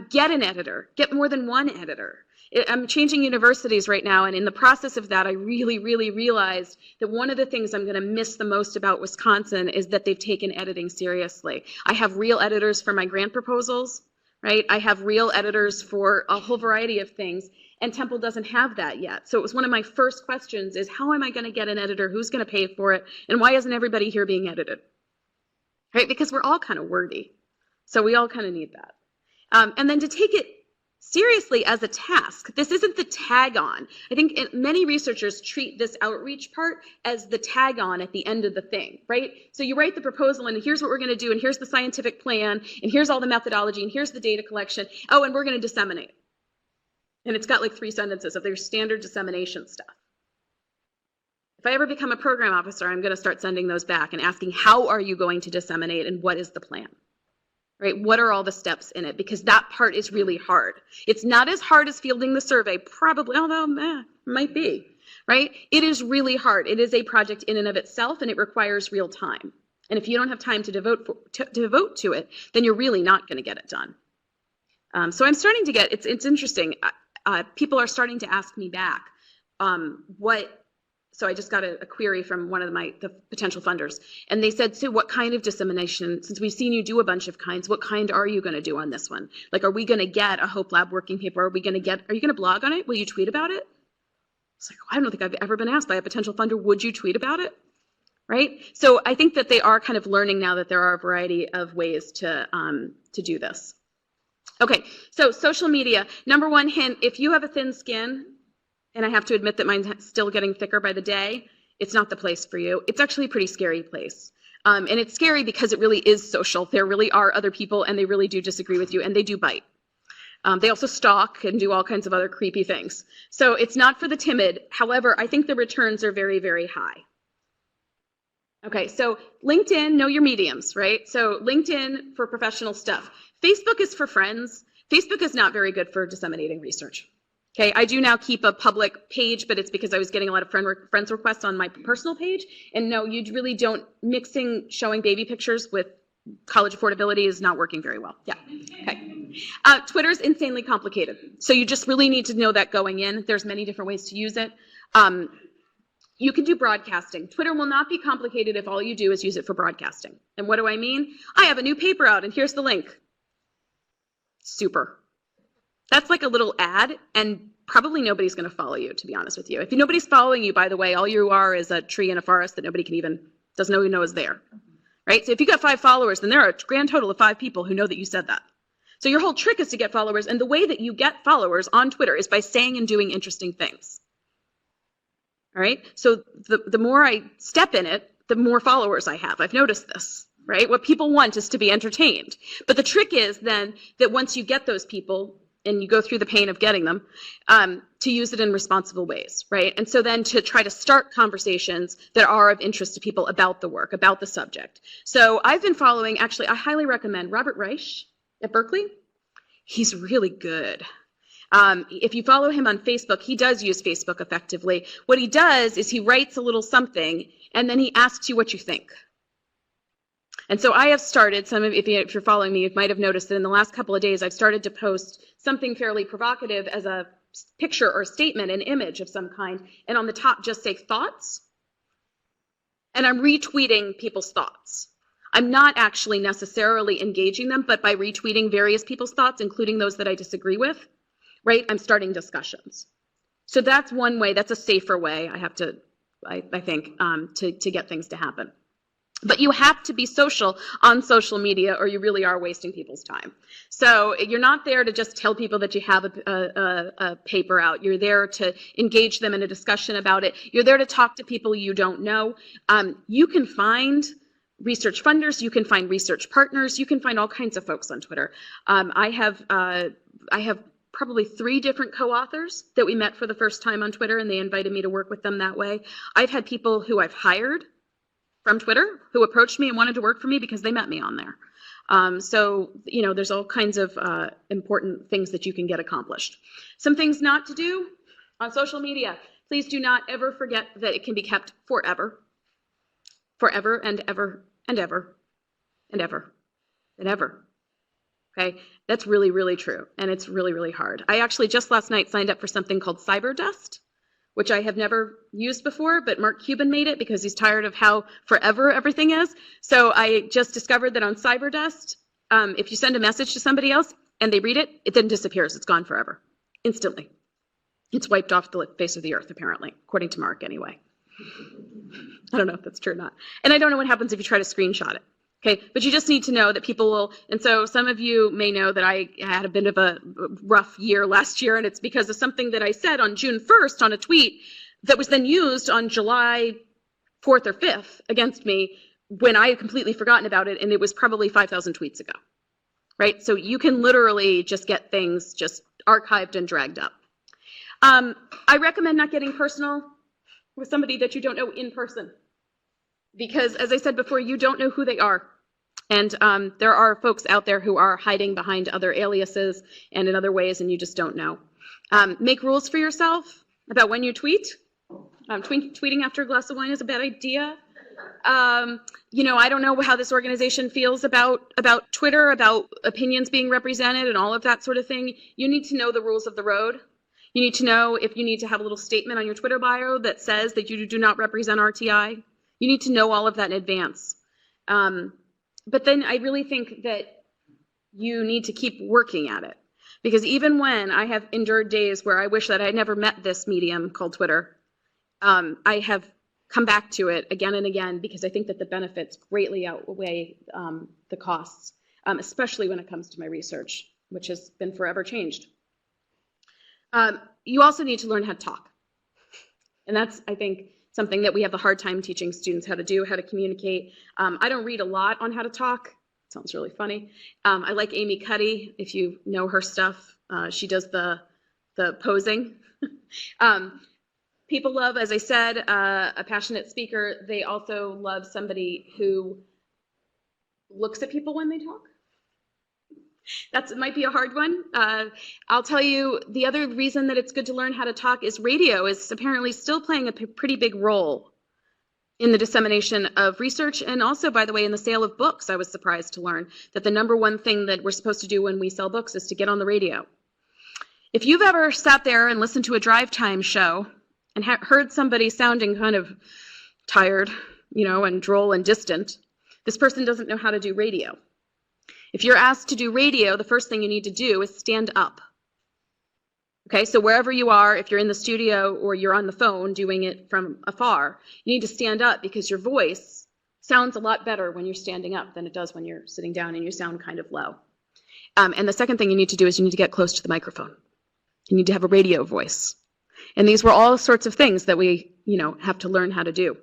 Get an editor. Get more than 1 editor. I'm changing universities right now, and in the process of that, I really, really realized that one of the things I'm going to miss the most about Wisconsin is that they've taken editing seriously. I have real editors for my grant proposals, right? I have real editors for a whole variety of things, and Temple doesn't have that yet. So it was one of my first questions is, how am I going to get an editor? Who's going to pay for it? And why isn't everybody here being edited? Right? Because we're all kind of wordy. So we all kind of need that. And then to take it seriously as a task. This isn't the tag on. I think many researchers treat this outreach part as the tag on at the end of the thing, right? So you write the proposal and here's what we're going to do and here's the scientific plan and here's all the methodology and here's the data collection. Oh, and we're going to disseminate. And it's got like 3 sentences of their standard dissemination stuff. If I ever become a program officer, I'm going to start sending those back and asking, how are you going to disseminate and what is the plan? Right? What are all the steps in it? Because that part is really hard. It's not as hard as fielding the survey, probably, although might be, right? It is really hard. It is a project in and of itself, and it requires real time. And if you don't have time to devote to it, then you're really not going to get it done. So I'm starting to get, it's interesting. People are starting to ask me back so I just got a query from one of the potential funders, and they said, so what kind of dissemination, since we've seen you do a bunch of kinds, what kind are you going to do on this one? Like, are we going to get a Hope Lab working paper? Are you going to blog on it? Will you tweet about it? It's like, I don't think I've ever been asked by a potential funder, would you tweet about it? Right? So I think that they are kind of learning now that there are a variety of ways to do this. Okay, so social media. Number 1 hint, if you have a thin skin, and I have to admit that mine's still getting thicker by the day, it's not the place for you. It's actually a pretty scary place. And it's scary because it really is social. There really are other people, and they really do disagree with you, and they do bite. They also stalk and do all kinds of other creepy things. So it's not for the timid. However, I think the returns are very, very high. Okay, so LinkedIn, know your mediums, right? So LinkedIn for professional stuff. Facebook is for friends. Facebook is not very good for disseminating research. Okay, I do now keep a public page, but it's because I was getting a lot of friends requests on my personal page. And no, you really don't, showing baby pictures with college affordability is not working very well. Yeah, okay. Twitter's insanely complicated. So you just really need to know that going in. There's many different ways to use it. You can do broadcasting. Twitter will not be complicated if all you do is use it for broadcasting. And what do I mean? I have a new paper out and here's the link. Super. That's like a little ad, and probably nobody's going to follow you, to be honest with you. If nobody's following you, by the way, all you are is a tree in a forest that nobody can even Doesn't even know it's there, right? So if you got 5 followers, then there are a grand total of 5 people who know that you said that. So your whole trick is to get followers, and the way that you get followers on Twitter is by saying and doing interesting things. All right? So the more I step in it, the more followers I have. I've noticed this, right? What people want is to be entertained. But the trick is then that once you get those people, and you go through the pain of getting them, to use it in responsible ways, right? And so then to try to start conversations that are of interest to people about the work, about the subject. So I've been following, actually, I highly recommend Robert Reich at Berkeley. He's really good. If you follow him on Facebook, he does use Facebook effectively. What he does is he writes a little something, and then he asks you what you think. And so I have started, if you're following me, you might have noticed that in the last couple of days, I've started to post something fairly provocative as a picture or a statement, an image of some kind, and on the top just say thoughts. And I'm retweeting people's thoughts. I'm not actually necessarily engaging them, but by retweeting various people's thoughts, including those that I disagree with, right, I'm starting discussions. So that's one way, that's a safer way, I think, to get things to happen. But you have to be social on social media, or you really are wasting people's time. So you're not there to just tell people that you have a paper out. You're there to engage them in a discussion about it. You're there to talk to people you don't know. You can find research funders, you can find research partners, you can find all kinds of folks on Twitter. I have probably 3 different co-authors that we met for the first time on Twitter, and they invited me to work with them that way. I've had people who I've hired from Twitter who approached me and wanted to work for me because they met me on there. So, there's all kinds of important things that you can get accomplished. Some things not to do on social media. Please do not ever forget that it can be kept forever. Forever and ever and ever and ever and ever. Okay, that's really, really true, and it's really, really hard. I actually just last night signed up for something called Cyberdust, which I have never used before, but Mark Cuban made it because he's tired of how forever everything is. So I just discovered that on Cyberdust, if you send a message to somebody else and they read it, it then disappears. It's gone forever, instantly. It's wiped off the face of the earth, apparently, according to Mark anyway. I don't know if that's true or not. And I don't know what happens if you try to screenshot it. Okay, but you just need to know that people will, and so some of you may know that I had a bit of a rough year last year, and it's because of something that I said on June 1st on a tweet that was then used on July 4th or 5th against me when I had completely forgotten about it, and it was probably 5,000 tweets ago, right? So you can literally just get things just archived and dragged up. I recommend not getting personal with somebody that you don't know in person, because as I said before, you don't know who they are. And there are folks out there who are hiding behind other aliases and in other ways, and you just don't know. Make rules for yourself about when you tweet. Tweeting after a glass of wine is a bad idea. I don't know how this organization feels about Twitter, about opinions being represented and all of that sort of thing. You need to know the rules of the road. You need to know if you need to have a little statement on your Twitter bio that says that you do not represent RTI. You need to know all of that in advance. But then I really think that you need to keep working at it. Because even when I have endured days where I wish that I had never met this medium called Twitter, I have come back to it again and again because I think that the benefits greatly outweigh the costs, especially when it comes to my research, which has been forever changed. You also need to learn how to talk. And that's, I think, something that we have a hard time teaching students how to do, how to communicate. I don't read a lot on how to talk. It sounds really funny. I like Amy Cuddy, if you know her stuff. She does the posing. People love, as I said, a passionate speaker. They also love somebody who looks at people when they talk. It might be a hard one. I'll tell you, the other reason that it's good to learn how to talk is radio is apparently still playing a pretty big role in the dissemination of research, and also, by the way, in the sale of books. I was surprised to learn that the #1 thing that we're supposed to do when we sell books is to get on the radio. If you've ever sat there and listened to a drive time show and heard somebody sounding kind of tired, and droll and distant, this person doesn't know how to do radio. If you're asked to do radio, the first thing you need to do is stand up. Okay, so wherever you are, if you're in the studio or you're on the phone doing it from afar, you need to stand up because your voice sounds a lot better when you're standing up than it does when you're sitting down and you sound kind of low. And the second thing you need to do is you need to get close to the microphone. You need to have a radio voice. And these were all sorts of things that we, have to learn how to do.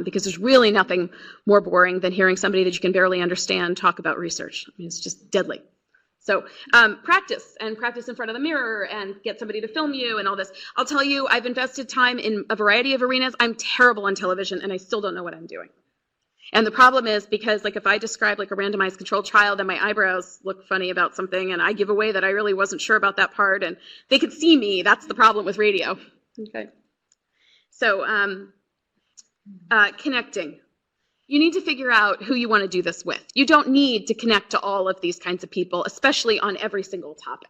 Because there's really nothing more boring than hearing somebody that you can barely understand talk about research. I mean, it's just deadly. So practice in front of the mirror and get somebody to film you and all this. I'll tell you, I've invested time in a variety of arenas. I'm terrible on television and I still don't know what I'm doing. And the problem is because if I describe a randomized controlled trial, then my eyebrows look funny about something and I give away that I really wasn't sure about that part and they could see me. That's the problem with radio. Okay. So connecting. You need to figure out who you want to do this with. You don't need to connect to all of these kinds of people, especially on every single topic,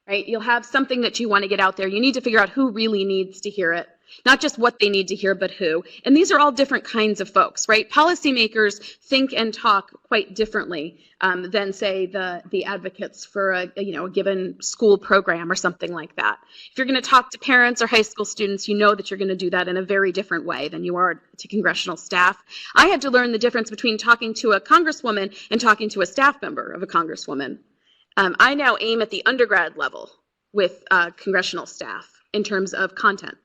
right? You'll have something that you want to get out there. You need to figure out who really needs to hear it, not just what they need to hear, but who. And these are all different kinds of folks, right? Policymakers think and talk quite differently than, say, the advocates for a given school program or something like that. If you're going to talk to parents or high school students, you know that you're going to do that in a very different way than you are to congressional staff. I had to learn the difference between talking to a congresswoman and talking to a staff member of a congresswoman. I now aim at the undergrad level with congressional staff in terms of content,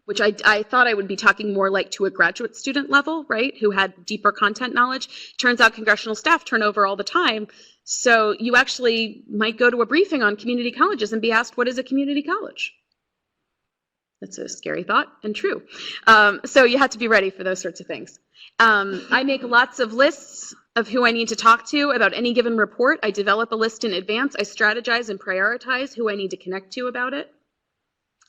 which I thought I would be talking more to a graduate student level, right, who had deeper content knowledge. Turns out congressional staff turn over all the time, so you actually might go to a briefing on community colleges and be asked, what is a community college? That's a scary thought and true. So you have to be ready for those sorts of things. I make lots of lists of who I need to talk to about any given report. I develop a list in advance. I strategize and prioritize who I need to connect to about it.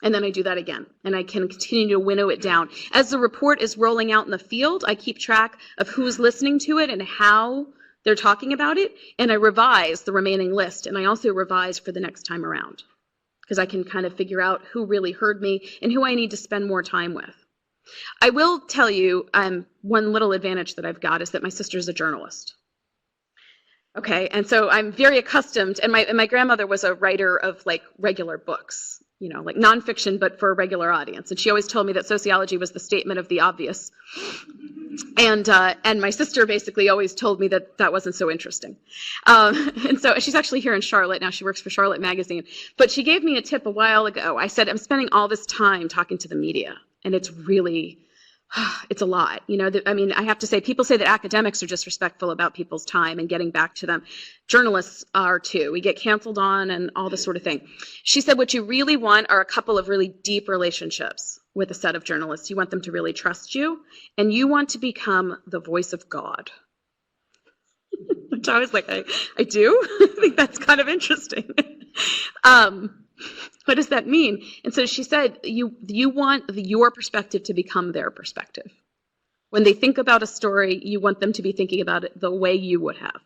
And then I do that again, and I can continue to winnow it down. As the report is rolling out in the field, I keep track of who's listening to it and how they're talking about it, and I revise the remaining list, and I also revise for the next time around, because I can kind of figure out who really heard me and who I need to spend more time with. I will tell you, one little advantage that I've got is that my sister's a journalist. Okay, and so I'm very accustomed, and my grandmother was a writer of regular books, nonfiction, but for a regular audience. And she always told me that sociology was the statement of the obvious. And my sister basically always told me that wasn't so interesting. And so she's actually here in Charlotte now. She works for Charlotte Magazine. But she gave me a tip a while ago. I said, I'm spending all this time talking to the media, and it's really... it's a lot. I have to say, people say that academics are disrespectful about people's time and getting back to them. Journalists are too. We get canceled on and all this sort of thing. She said what you really want are a couple of really deep relationships with a set of journalists. You want them to really trust you, and you want to become the voice of God. Which I was like, I do? I think that's kind of interesting. What does that mean? And so she said, you want your perspective to become their perspective. When they think about a story, you want them to be thinking about it the way you would have.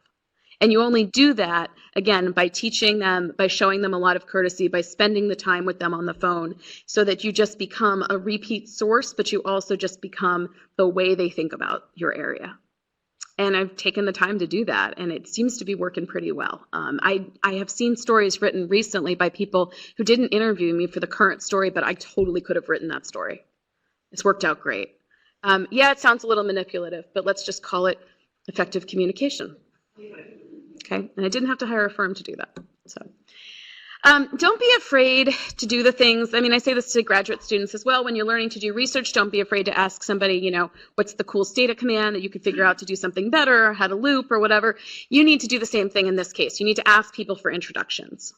And you only do that, again, by teaching them, by showing them a lot of courtesy, by spending the time with them on the phone, so that you just become a repeat source, but you also just become the way they think about your area. And I've taken the time to do that, and it seems to be working pretty well. I have seen stories written recently by people who didn't interview me for the current story, but I totally could have written that story. It's worked out great. Yeah, it sounds a little manipulative, but let's just call it effective communication. Okay, and I didn't have to hire a firm to do that. So. Don't be afraid to do the things. I say this to graduate students as well. When you're learning to do research, don't be afraid to ask somebody, what's the coolest data command that you could figure out to do something better, how to loop or whatever. You need to do the same thing in this case. You need to ask people for introductions.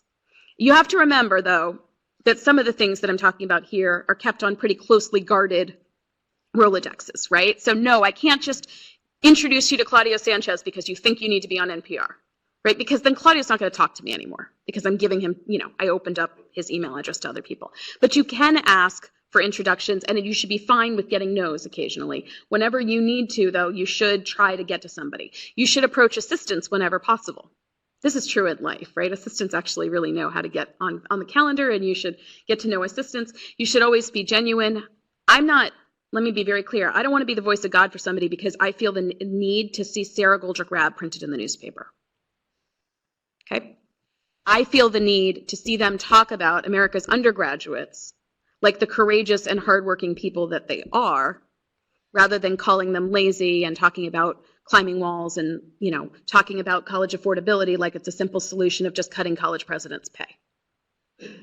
You have to remember, though, that some of the things that I'm talking about here are kept on pretty closely guarded Rolodexes, right? So no, I can't just introduce you to Claudio Sanchez because you think you need to be on NPR. Right? Because then Claudio's not going to talk to me anymore because I'm giving him, I opened up his email address to other people. But you can ask for introductions, and you should be fine with getting no's occasionally. Whenever you need to, though, you should try to get to somebody. You should approach assistants whenever possible. This is true in life, right? Assistants actually really know how to get on the calendar, and you should get to know assistants. You should always be genuine. Let me be very clear. I don't want to be the voice of God for somebody because I feel the need to see Sara Goldrick-Rab printed in the newspaper. Okay? I feel the need to see them talk about America's undergraduates like the courageous and hardworking people that they are, rather than calling them lazy and talking about climbing walls and, talking about college affordability like it's a simple solution of just cutting college presidents' pay.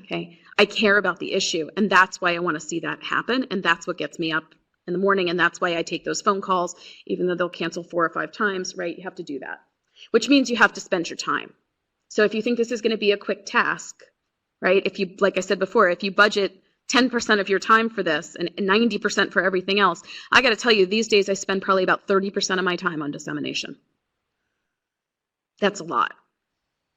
Okay, I care about the issue, and that's why I want to see that happen, and that's what gets me up in the morning, and that's why I take those phone calls, even though they'll cancel 4 or 5 times, right? You have to do that, which means you have to spend your time. So if you think this is going to be a quick task, right? If you, like I said before, if you budget 10% of your time for this and 90% for everything else, I got to tell you, these days I spend probably about 30% of my time on dissemination. That's a lot.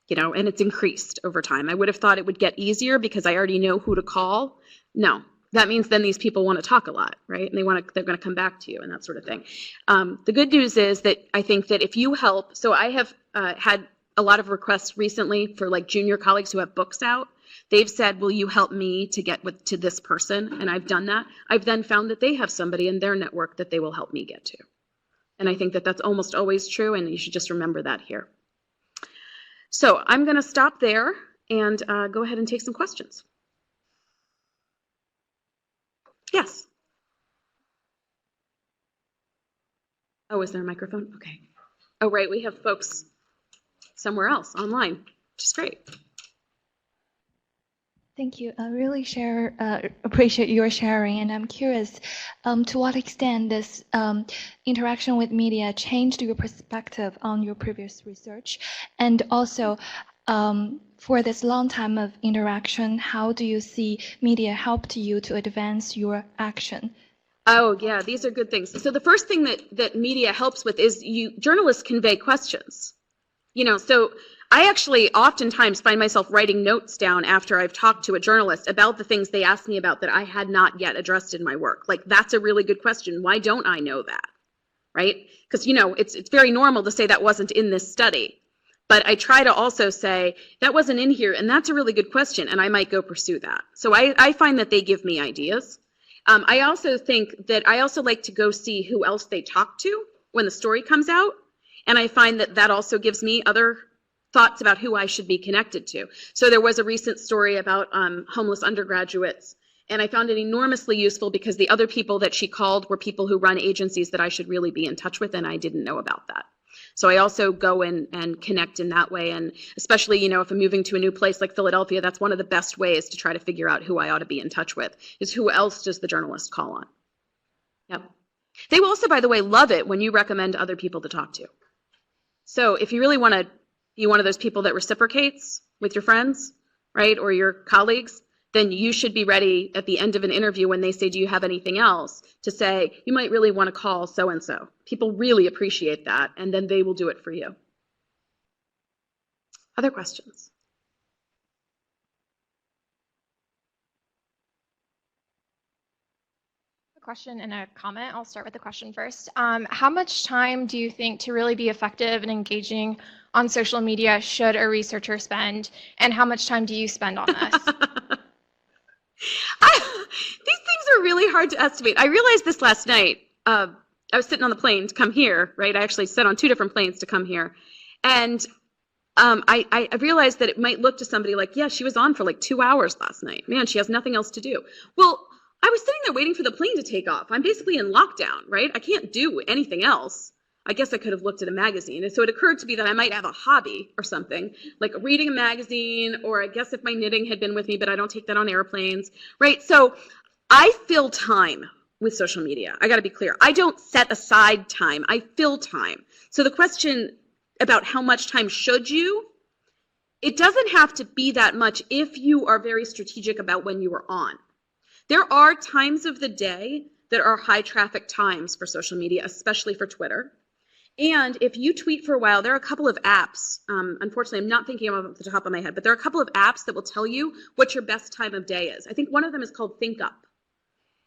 And it's increased over time. I would have thought it would get easier because I already know who to call. No, that means then these people want to talk a lot, right? And they're going to come back to you and that sort of thing. The good news is that I think that if you help, so I have had a lot of requests recently for like junior colleagues who have books out. They've said, will you help me to get to this person? And I've done that. I've then found that they have somebody in their network that they will help me get to. And I think that that's almost always true, and you should just remember that here. So I'm going to stop there and go ahead and take some questions. Yes. Oh, is there a microphone? Okay. Oh, right. We have folks somewhere else online, which is great. Thank you. I really appreciate your sharing, and I'm curious to what extent this interaction with media changed your perspective on your previous research, and also for this long time of interaction, how do you see media helped you to advance your action? Oh, yeah, these are good things. So the first thing that media helps with is journalists convey questions. So I actually oftentimes find myself writing notes down after I've talked to a journalist about the things they asked me about that I had not yet addressed in my work. Like, that's a really good question. Why don't I know that? Right? Because, it's very normal to say that wasn't in this study. But I try to also say, that wasn't in here, and that's a really good question, and I might go pursue that. So I find that they give me ideas. I also think that I also like to go see who else they talk to when the story comes out. And I find that also gives me other thoughts about who I should be connected to. So there was a recent story about homeless undergraduates, and I found it enormously useful because the other people that she called were people who run agencies that I should really be in touch with, and I didn't know about that. So I also go in and connect in that way, and especially, if I'm moving to a new place like Philadelphia, that's one of the best ways to try to figure out who I ought to be in touch with, is who else does the journalist call on. Yep. They will also, by the way, love it when you recommend other people to talk to. So if you really want to be one of those people that reciprocates with your friends, right, or your colleagues, then you should be ready at the end of an interview when they say, do you have anything else, to say, you might really want to call so-and-so. People really appreciate that, and then they will do it for you. Other questions? Question and a comment. I'll start with the question first. How much time do you think to really be effective and engaging on social media should a researcher spend, and how much time do you spend on this? These things are really hard to estimate. I realized this last night. I was sitting on the plane to come here, right? I actually sat on 2 different planes to come here. And I realized that it might look to somebody like, yeah, she was on for like 2 hours last night. Man, she has nothing else to do. Well, I was sitting there waiting for the plane to take off. I'm basically in lockdown, right? I can't do anything else. I guess I could have looked at a magazine. And so it occurred to me that I might have a hobby or something, like reading a magazine, or I guess if my knitting had been with me, but I don't take that on airplanes, right? So I fill time with social media. I got to be clear. I don't set aside time. I fill time. So the question about how much time should you, it doesn't have to be that much if you are very strategic about when you are on. There are times of the day that are high traffic times for social media, especially for Twitter. And if you tweet for a while, there are a couple of apps, unfortunately I'm not thinking of them off the top of my head, but there are a couple of apps that will tell you what your best time of day is. I think one of them is called Think Up.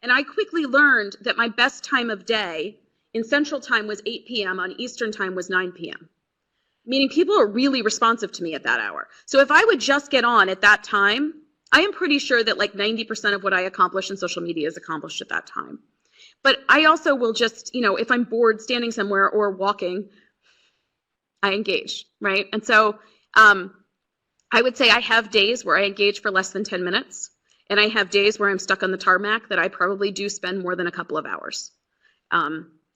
And I quickly learned that my best time of day in Central Time was 8 p.m., on Eastern Time was 9 p.m. Meaning people are really responsive to me at that hour. So if I would just get on at that time, I am pretty sure that like 90% of what I accomplish in social media is accomplished at that time. But I also will just, if I'm bored standing somewhere or walking, I engage, right? And so I would say I have days where I engage for less than 10 minutes, and I have days where I'm stuck on the tarmac that I probably do spend more than a couple of hours.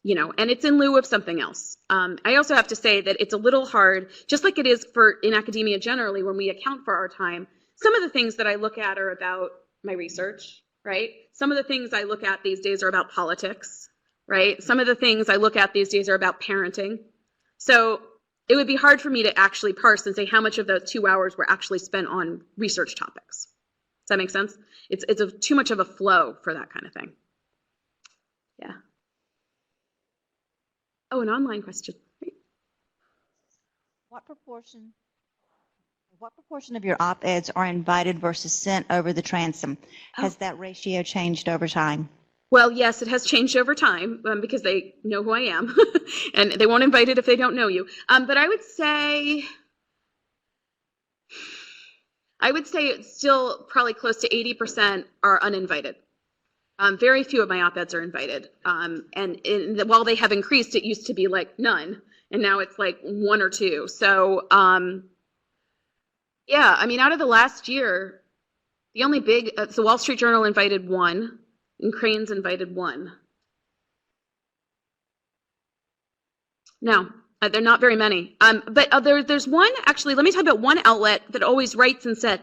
You know, and it's in lieu of something else. I also have to say that it's a little hard, just like it is in academia generally, when we account for our time. Some of the things that I look at are about my research, right? Some of the things I look at these days are about politics, right? Some of the things I look at these days are about parenting. So it would be hard for me to actually parse and say how much of those 2 hours were actually spent on research topics. Does that make sense? It's too much of a flow for that kind of thing. Yeah. Oh, an online question. Great. What proportion of your op-eds are invited versus sent over the transom? Has that ratio changed over time? Well, yes, it has changed over time because they know who I am, and they won't invite it if they don't know you. But I would say it's still probably close to 80% are uninvited. Very few of my op-eds are invited. While they have increased, it used to be like none, and now it's like 1 or 2. So, yeah, I mean, out of the last year, the only big, so Wall Street Journal invited 1, and Crane's invited 1. No, they're not very many. But there's one, actually, let me talk about one outlet that always writes and says,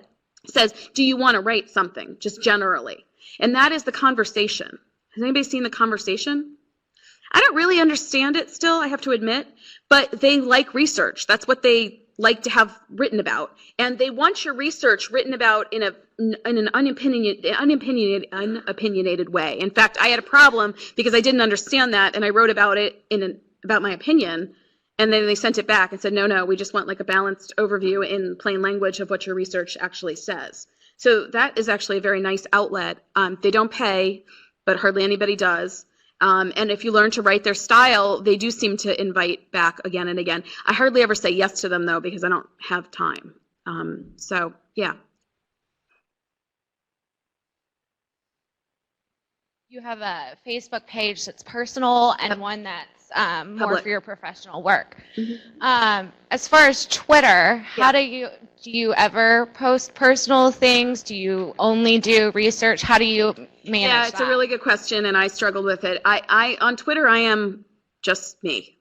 do you want to write something, just generally? And that is The Conversation. Has anybody seen The Conversation? I don't really understand it still, I have to admit, but they like research. That's what they like to have written about. And they want your research written about in an unopinionated way. In fact, I had a problem because I didn't understand that, and I wrote about it about my opinion, and then they sent it back and said, no, we just want like a balanced overview in plain language of what your research actually says. So that is actually a very nice outlet. They don't pay, but hardly anybody does. And if you learn to write their style, they do seem to invite back again and again. I hardly ever say yes to them, though, because I don't have time. So, yeah. You have a Facebook page that's personal and one that's more Public. for your professional work. Mm-hmm. As far as Twitter, how do you ever post personal things? Do you only do research? How do you manage Yeah, it's that? a really good question, and I struggled with it. On Twitter, I am just me.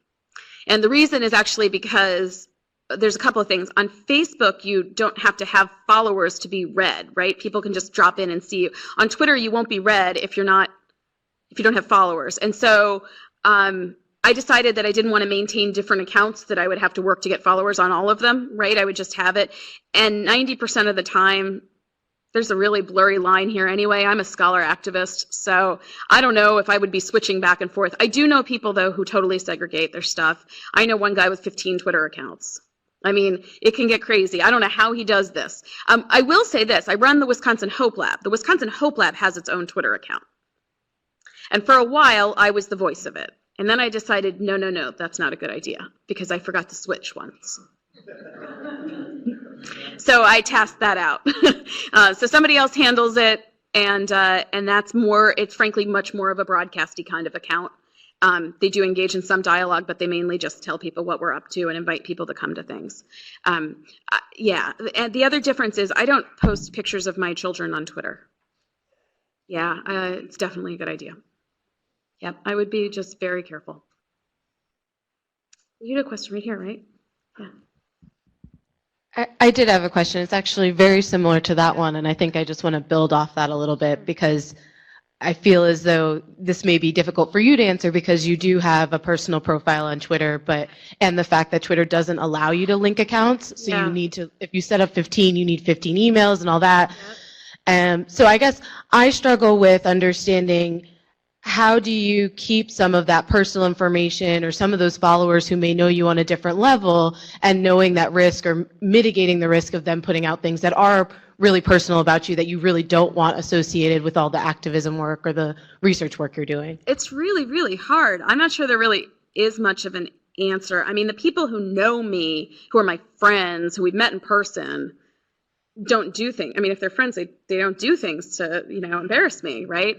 And the reason is actually because there's a couple of things. On Facebook, you don't have to have followers to be read, right? People can just drop in and see you. On Twitter, you won't be read if you don't have followers. And so I decided that I didn't want to maintain different accounts, that I would have to work to get followers on all of them, right? I would just have it. And 90% of the time, there's a really blurry line here anyway. I'm a scholar activist, so I don't know if I would be switching back and forth. I do know people, though, who totally segregate their stuff. I know one guy with 15 Twitter accounts. I mean, it can get crazy. I don't know how he does this. I will say this. I run the Wisconsin Hope Lab. The Wisconsin Hope Lab has its own Twitter account. And for a while, I was the voice of it. And then I decided, no, that's not a good idea, because I forgot to switch once. So I tasked that out. So somebody else handles it, and that's more, it's frankly much more of a broadcasty kind of account. They do engage in some dialogue, but they mainly just tell people what we're up to and invite people to come to things. Yeah, and the other difference is I don't post pictures of my children on Twitter. Yeah, it's definitely a good idea. Yep, I would be just very careful. You had a question right here, right? Yeah. I did have a question. It's actually very similar to that one, and I think I just want to build off that a little bit, because I feel as though this may be difficult for you to answer because you do have a personal profile on Twitter, and the fact that Twitter doesn't allow you to link accounts, so you need to, if you set up 15, you need 15 emails and all that. So I guess I struggle with understanding, how do you keep some of that personal information or some of those followers who may know you on a different level, and knowing that risk or mitigating the risk of them putting out things that are really personal about you that you really don't want associated with all the activism work or the research work you're doing? It's really, really hard. I'm not sure there really is much of an answer. I mean, the people who know me, who are my friends, who we've met in person, don't do things. I mean, if they're friends, they don't do things to, embarrass me, right?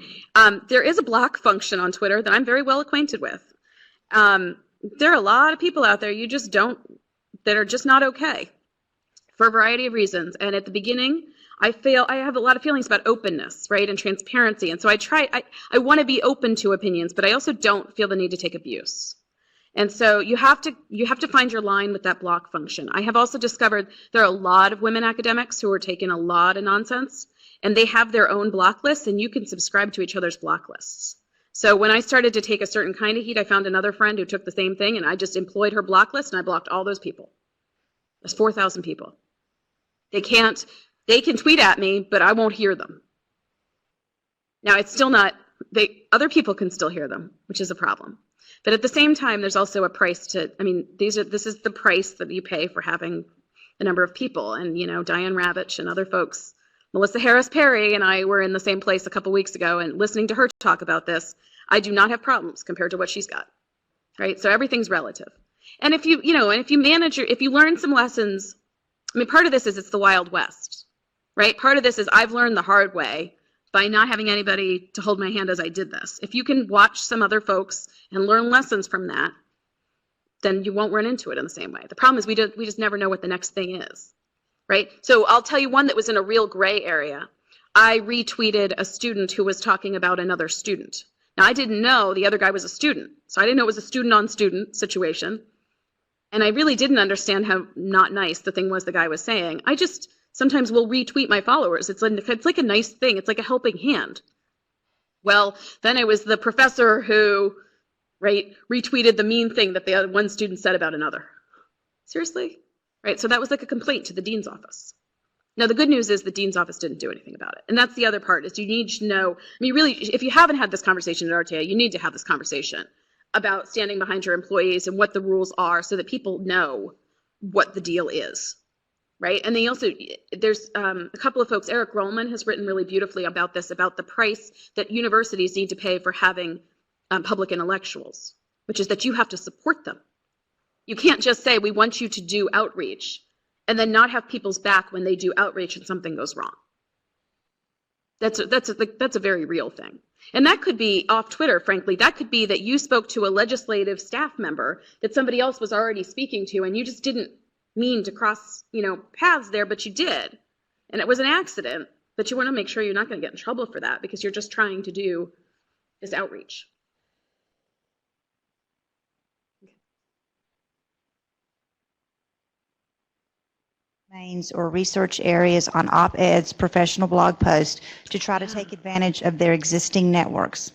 There is a block function on Twitter that I'm very well acquainted with. There are a lot of people out there that are just not okay. for a variety of reasons. And at the beginning, I have a lot of feelings about openness, right, and transparency. And so I want to be open to opinions, but I also don't feel the need to take abuse. And so you have to find your line with that block function. I have also discovered there are a lot of women academics who are taking a lot of nonsense, and they have their own block lists, and you can subscribe to each other's block lists. So when I started to take a certain kind of heat, I found another friend who took the same thing, and I just employed her block list, and I blocked all those people. There's 4,000 people. They can tweet at me, but I won't hear them. Now, it's still not, other people can still hear them, which is a problem. But at the same time, there's also a price to, I mean, this is the price that you pay for having a number of people. And, you know, Diane Ravitch and other folks, Melissa Harris Perry and I were in the same place a couple weeks ago, and listening to her talk about this, I do not have problems compared to what she's got, right? So everything's relative. And if you if you learn some lessons, I mean, part of this is it's the Wild West, right? Part of this is I've learned the hard way by not having anybody to hold my hand as I did this. If you can watch some other folks and learn lessons from that, then you won't run into it in the same way. The problem is we just never know what the next thing is, right? So I'll tell you one that was in a real gray area. I retweeted a student who was talking about another student. Now, I didn't know the other guy was a student, so I didn't know it was a student-on-student situation, and I really didn't understand how not nice the thing was the guy was saying. I just sometimes will retweet my followers. It's like a nice thing. It's like a helping hand. Well, then it was the professor who, right, retweeted the mean thing that the other one student said about another. Seriously? Right, so that was like a complaint to the dean's office. Now, the good news is the dean's office didn't do anything about it. And that's the other part, is you need to know, I mean, really, if you haven't had this conversation at RTI, you need to have this conversation about standing behind your employees and what the rules are so that people know what the deal is. Right, and there's a couple of folks, Eric Rollman has written really beautifully about this, about the price that universities need to pay for having public intellectuals, which is that you have to support them. You can't just say, we want you to do outreach, and then not have people's back when they do outreach and something goes wrong. That's a very real thing. And that could be off Twitter, frankly. That could be that you spoke to a legislative staff member that somebody else was already speaking to, and you just didn't mean to cross, paths there, but you did. And it was an accident, but you want to make sure you're not going to get in trouble for that because you're just trying to do this outreach. Domains or research areas on op-eds, professional blog posts to try to take advantage of their existing networks?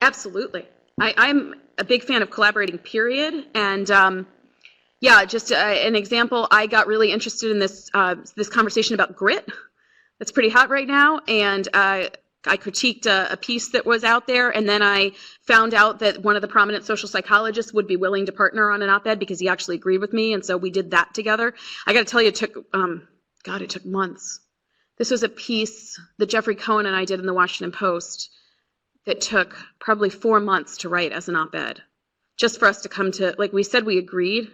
Absolutely. I'm a big fan of collaborating, period. And yeah, just an example, I got really interested in this conversation about grit. That's pretty hot right now. And I critiqued a piece that was out there, and then I found out that one of the prominent social psychologists would be willing to partner on an op-ed because he actually agreed with me, and so we did that together. I got to tell you, it took months. This was a piece that Jeffrey Cohen and I did in the Washington Post that took probably 4 months to write as an op-ed, just for us to come to, like we said, we agreed.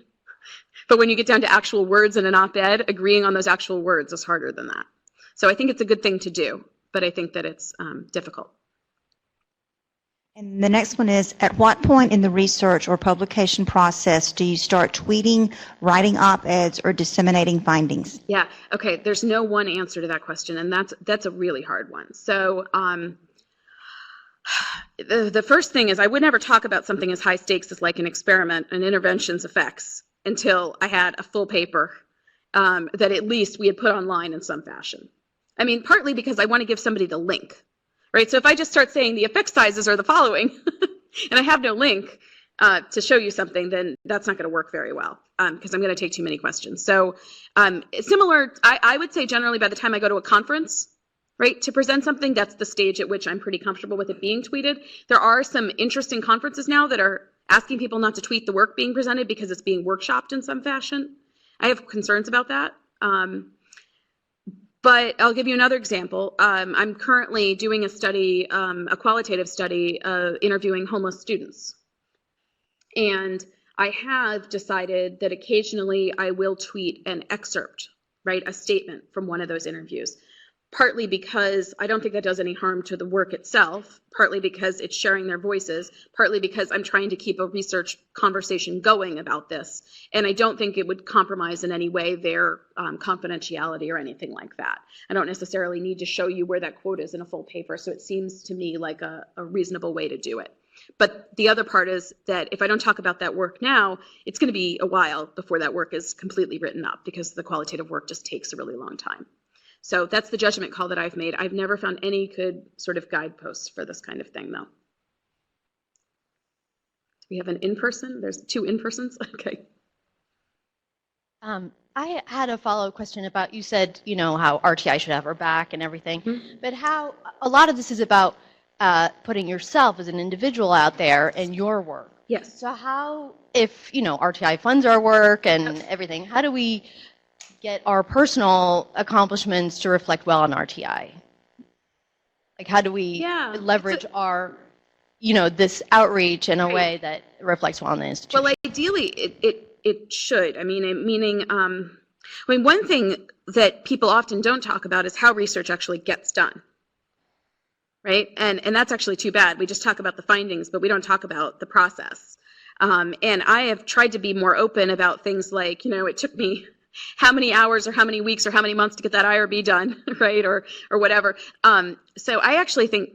But when you get down to actual words in an op-ed, agreeing on those actual words is harder than that. So I think it's a good thing to do, but I think that it's difficult. And the next one is, at what point in the research or publication process do you start tweeting, writing op-eds, or disseminating findings? Yeah, okay, there's no one answer to that question, and that's a really hard one. So the first thing is I would never talk about something as high stakes as like an experiment and intervention's effects until I had a full paper that at least we had put online in some fashion. I mean, partly because I want to give somebody the link, right? So if I just start saying the effect sizes are the following, and I have no link to show you something, then that's not going to work very well because I'm going to take too many questions. So similar, I would say generally by the time I go to a conference, right, to present something, that's the stage at which I'm pretty comfortable with it being tweeted. There are some interesting conferences now that are asking people not to tweet the work being presented because it's being workshopped in some fashion. I have concerns about that. But I'll give you another example. I'm currently doing a study, a qualitative study, interviewing homeless students. And I have decided that occasionally I will tweet an excerpt, right, a statement from one of those interviews. partly because I don't think that does any harm to the work itself, partly because it's sharing their voices, partly because I'm trying to keep a research conversation going about this. And I don't think it would compromise in any way their confidentiality or anything like that. I don't necessarily need to show you where that quote is in a full paper, so it seems to me like a reasonable way to do it. But the other part is that if I don't talk about that work now, it's going to be a while before that work is completely written up, because the qualitative work just takes a really long time. So that's the judgment call that I've made. I've never found any good sort of guideposts for this kind of thing, though. We have an in-person. There's 2 in-persons. Okay. I had a follow-up question about, you said, you know, how RTI should have her back and everything, but how a lot of this is about putting yourself as an individual out there and your work. Yes. So how, if, you know, RTI funds our work and everything, how do we get our personal accomplishments to reflect well on RTI? Like, how do we leverage our, you know, this outreach in a way that reflects well on the institution? Well, ideally, it should. I mean, one thing that people often don't talk about is how research actually gets done, right? And that's actually too bad. We just talk about the findings, but we don't talk about the process. And I have tried to be more open about things like, you know, it took me how many hours or how many weeks or how many months to get that IRB done, right, or whatever. So I actually think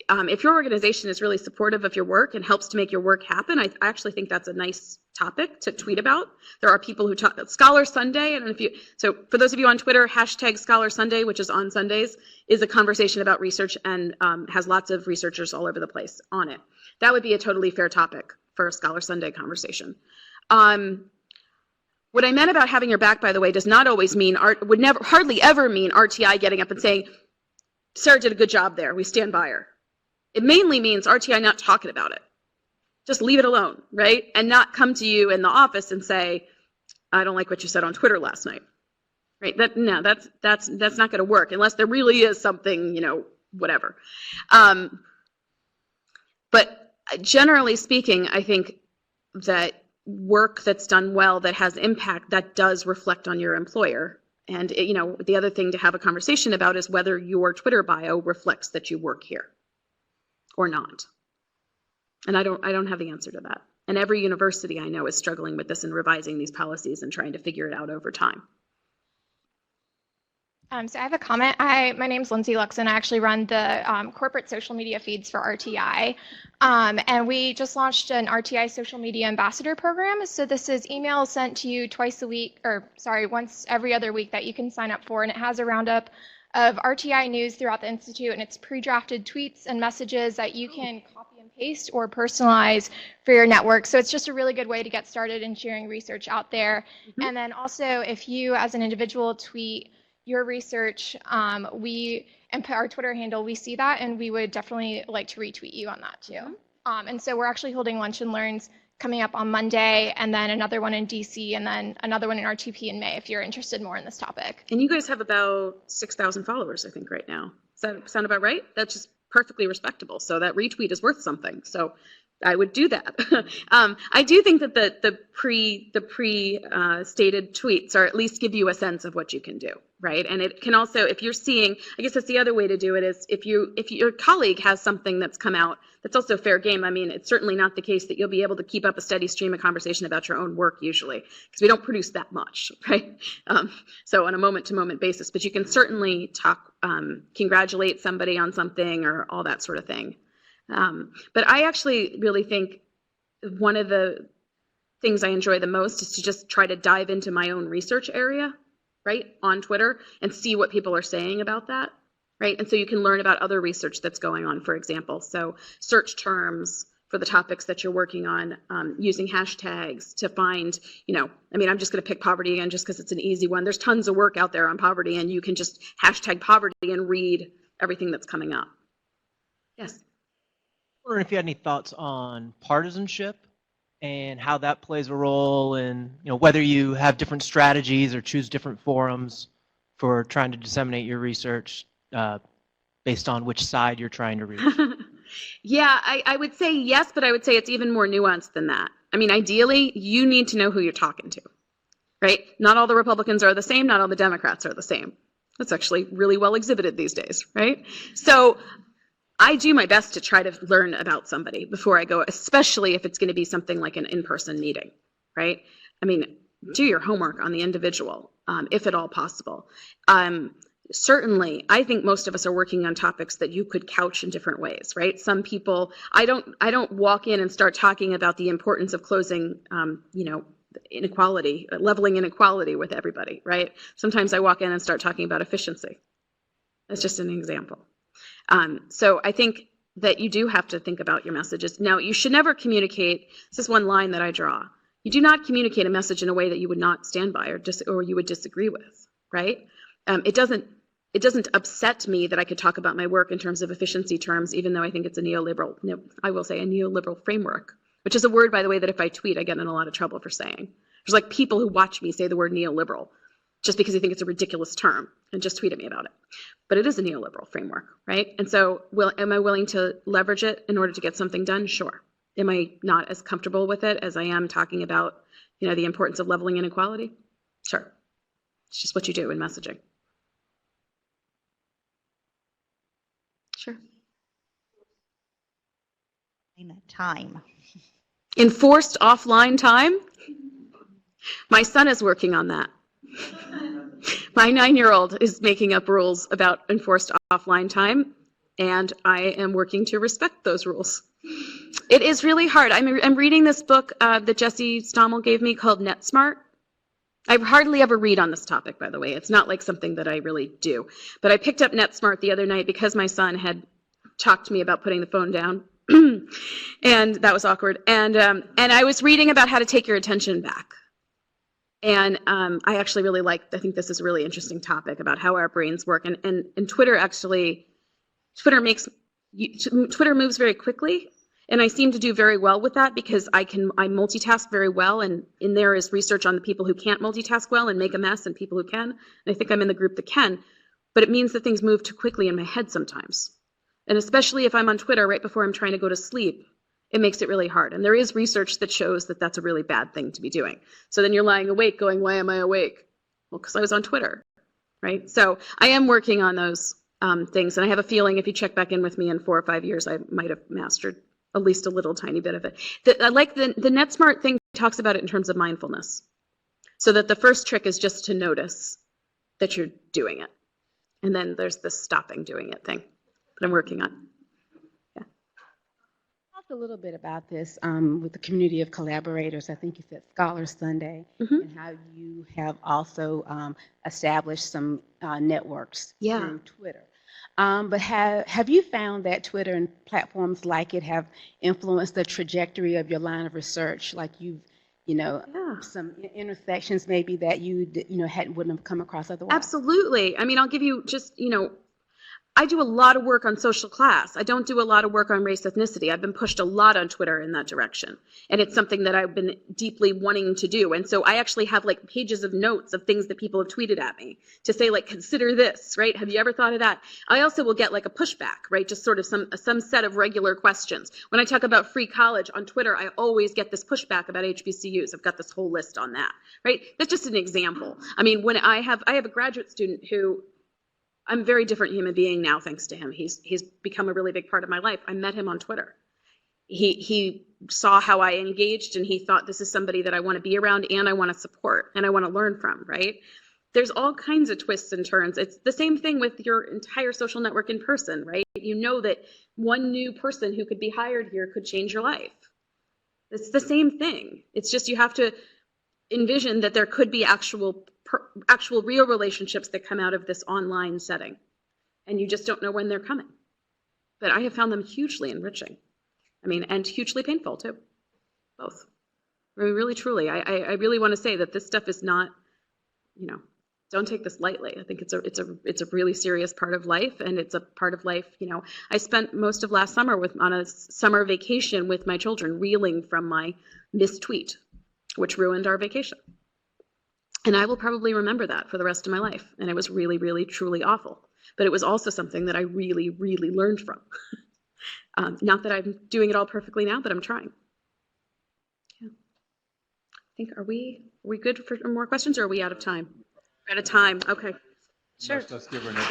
if your organization is really supportive of your work and helps to make your work happen, I actually think that's a nice topic to tweet about. There are people who talk about Scholar Sunday, and so for those of you on Twitter, hashtag Scholar Sunday, which is on Sundays, is a conversation about research and has lots of researchers all over the place on it. That would be a totally fair topic for a Scholar Sunday conversation. What I meant about having your back, by the way, does not always mean, hardly ever mean RTI getting up and saying, Sara did a good job there, we stand by her. It mainly means RTI not talking about it. Just leave it alone, right? And not come to you in the office and say, I don't like what you said on Twitter last night, right? That's not going to work unless there really is something, you know, whatever. But generally speaking, I think that work that's done well, that has impact, that does reflect on your employer. And you know, the other thing to have a conversation about is whether your Twitter bio reflects that you work here or not. And I don't have the answer to that. And every university I know is struggling with this and revising these policies and trying to figure it out over time. So I have a comment. My name's Lindsay Luxon. I actually run the corporate social media feeds for RTI. And we just launched an RTI social media ambassador program. So this is emails sent to you once every other week that you can sign up for. And it has a roundup of RTI news throughout the Institute. And it's pre-drafted tweets and messages that you can copy and paste or personalize for your network. So it's just a really good way to get started in sharing research out there. And then also, if you as an individual tweet your research, and put our Twitter handle, we see that, and we would definitely like to retweet you on that too. And so we're actually holding lunch and learns coming up on Monday, and then another one in DC, and then another one in RTP in May if you're interested more in this topic. And you guys have about 6,000 followers, I think, right now. Does that sound about right? That's just perfectly respectable. So that retweet is worth something. So I would do that. I do think that the pre-stated tweets are at least give you a sense of what you can do, right? And it can also, if you're seeing, I guess that's the other way to do it, is if your colleague has something that's come out that's also fair game. I mean, it's certainly not the case that you'll be able to keep up a steady stream of conversation about your own work usually, because we don't produce that much, right? So on a moment-to-moment basis, but you can certainly talk, congratulate somebody on something or all that sort of thing. But I actually really think one of the things I enjoy the most is to just try to dive into my own research area, right, on Twitter and see what people are saying about that, right? And so you can learn about other research that's going on, for example. So search terms for the topics that you're working on, using hashtags to find, you know, I mean, I'm just going to pick poverty again just because it's an easy one. There's tons of work out there on poverty, and you can just hashtag poverty and read everything that's coming up. Yes. I wonder if you had any thoughts on partisanship and how that plays a role in, you know, whether you have different strategies or choose different forums for trying to disseminate your research based on which side you're trying to reach. Yeah, I would say yes, but I would say it's even more nuanced than that. I mean, ideally, you need to know who you're talking to, right? Not all the Republicans are the same, not all the Democrats are the same. That's actually really well exhibited these days, right? So I do my best to try to learn about somebody before I go, especially if it's going to be something like an in-person meeting, right? I mean, do your homework on the individual, if at all possible. Certainly, I think most of us are working on topics that you could couch in different ways, right? Some people, I don't walk in and start talking about the importance of closing, inequality, leveling inequality with everybody, right? Sometimes I walk in and start talking about efficiency. That's just an example. So I think that you do have to think about your messages. Now, you should never communicate, this is one line that I draw, you do not communicate a message in a way that you would not stand by or you would disagree with, right? It doesn't upset me that I could talk about my work in terms of efficiency terms, even though I think it's a neoliberal, I will say a neoliberal framework, which is a word, by the way, that if I tweet, I get in a lot of trouble for saying. There's like people who watch me say the word neoliberal just because they think it's a ridiculous term and just tweet at me about it. But it is a neoliberal framework, right? And so am I willing to leverage it in order to get something done? Sure. Am I not as comfortable with it as I am talking about, the importance of leveling inequality? Sure. It's just what you do in messaging. Sure. Time. Enforced offline time? My son is working on that. My 9-year-old is making up rules about enforced offline time, and I am working to respect those rules. It is really hard. I'm reading this book that Jesse Stommel gave me called NetSmart. I hardly ever read on this topic, by the way. It's not like something that I really do. But I picked up NetSmart the other night because my son had talked to me about putting the phone down. And that was awkward. And I was reading about how to take your attention back. And I actually really I think this is a really interesting topic about how our brains work. And Twitter Twitter moves very quickly. And I seem to do very well with that because I multitask very well, and in there is research on the people who can't multitask well and make a mess and people who can. And I think I'm in the group that can, but it means that things move too quickly in my head sometimes. And especially if I'm on Twitter right before I'm trying to go to sleep, it makes it really hard. And there is research that shows that that's a really bad thing to be doing. So then you're lying awake going, why am I awake? Well, because I was on Twitter, right? So I am working on those things. And I have a feeling if you check back in with me in 4 or 5 years, I might have mastered at least a little tiny bit of it. I like the NetSmart thing talks about it in terms of mindfulness. So that the first trick is just to notice that you're doing it. And then there's the stopping doing it thing that I'm working on. Yeah. Talked a little bit about this with the community of collaborators. I think you said Scholar Sunday, and how you have also established some networks through Twitter. But have you found that Twitter and platforms like it have influenced the trajectory of your line of research? Like some intersections maybe that you wouldn't have come across otherwise? Absolutely. I mean, I'll give you just, I do a lot of work on social class. I don't do a lot of work on race ethnicity. I've been pushed a lot on Twitter in that direction. And it's something that I've been deeply wanting to do. And so I actually have like pages of notes of things that people have tweeted at me to say like, consider this, right? Have you ever thought of that? I also will get like a pushback, right? Just sort of some set of regular questions. When I talk about free college on Twitter, I always get this pushback about HBCUs. I've got this whole list on that, right? That's just an example. I mean, when I have a graduate student who, I'm a very different human being now, thanks to him. He's become a really big part of my life. I met him on Twitter. He saw how I engaged, and he thought this is somebody that I want to be around and I want to support and I want to learn from, right? There's all kinds of twists and turns. It's the same thing with your entire social network in person, right? You know that one new person who could be hired here could change your life. It's the same thing. It's just you have to envision that there could be actual real relationships that come out of this online setting, and you just don't know when they're coming. But I have found them hugely enriching. I mean, and hugely painful too. Both. I mean, really, truly, I really want to say that this stuff is not, don't take this lightly. I think it's a really serious part of life, and it's a part of life. I spent most of last summer on a summer vacation with my children, reeling from my mistweet, which ruined our vacation. And I will probably remember that for the rest of my life. And it was really, really, truly awful. But it was also something that I really, really learned from. Not that I'm doing it all perfectly now, but I'm trying. Yeah. I think, are we good for more questions, or are we out of time? We're out of time. Okay. Sure. Let's give her another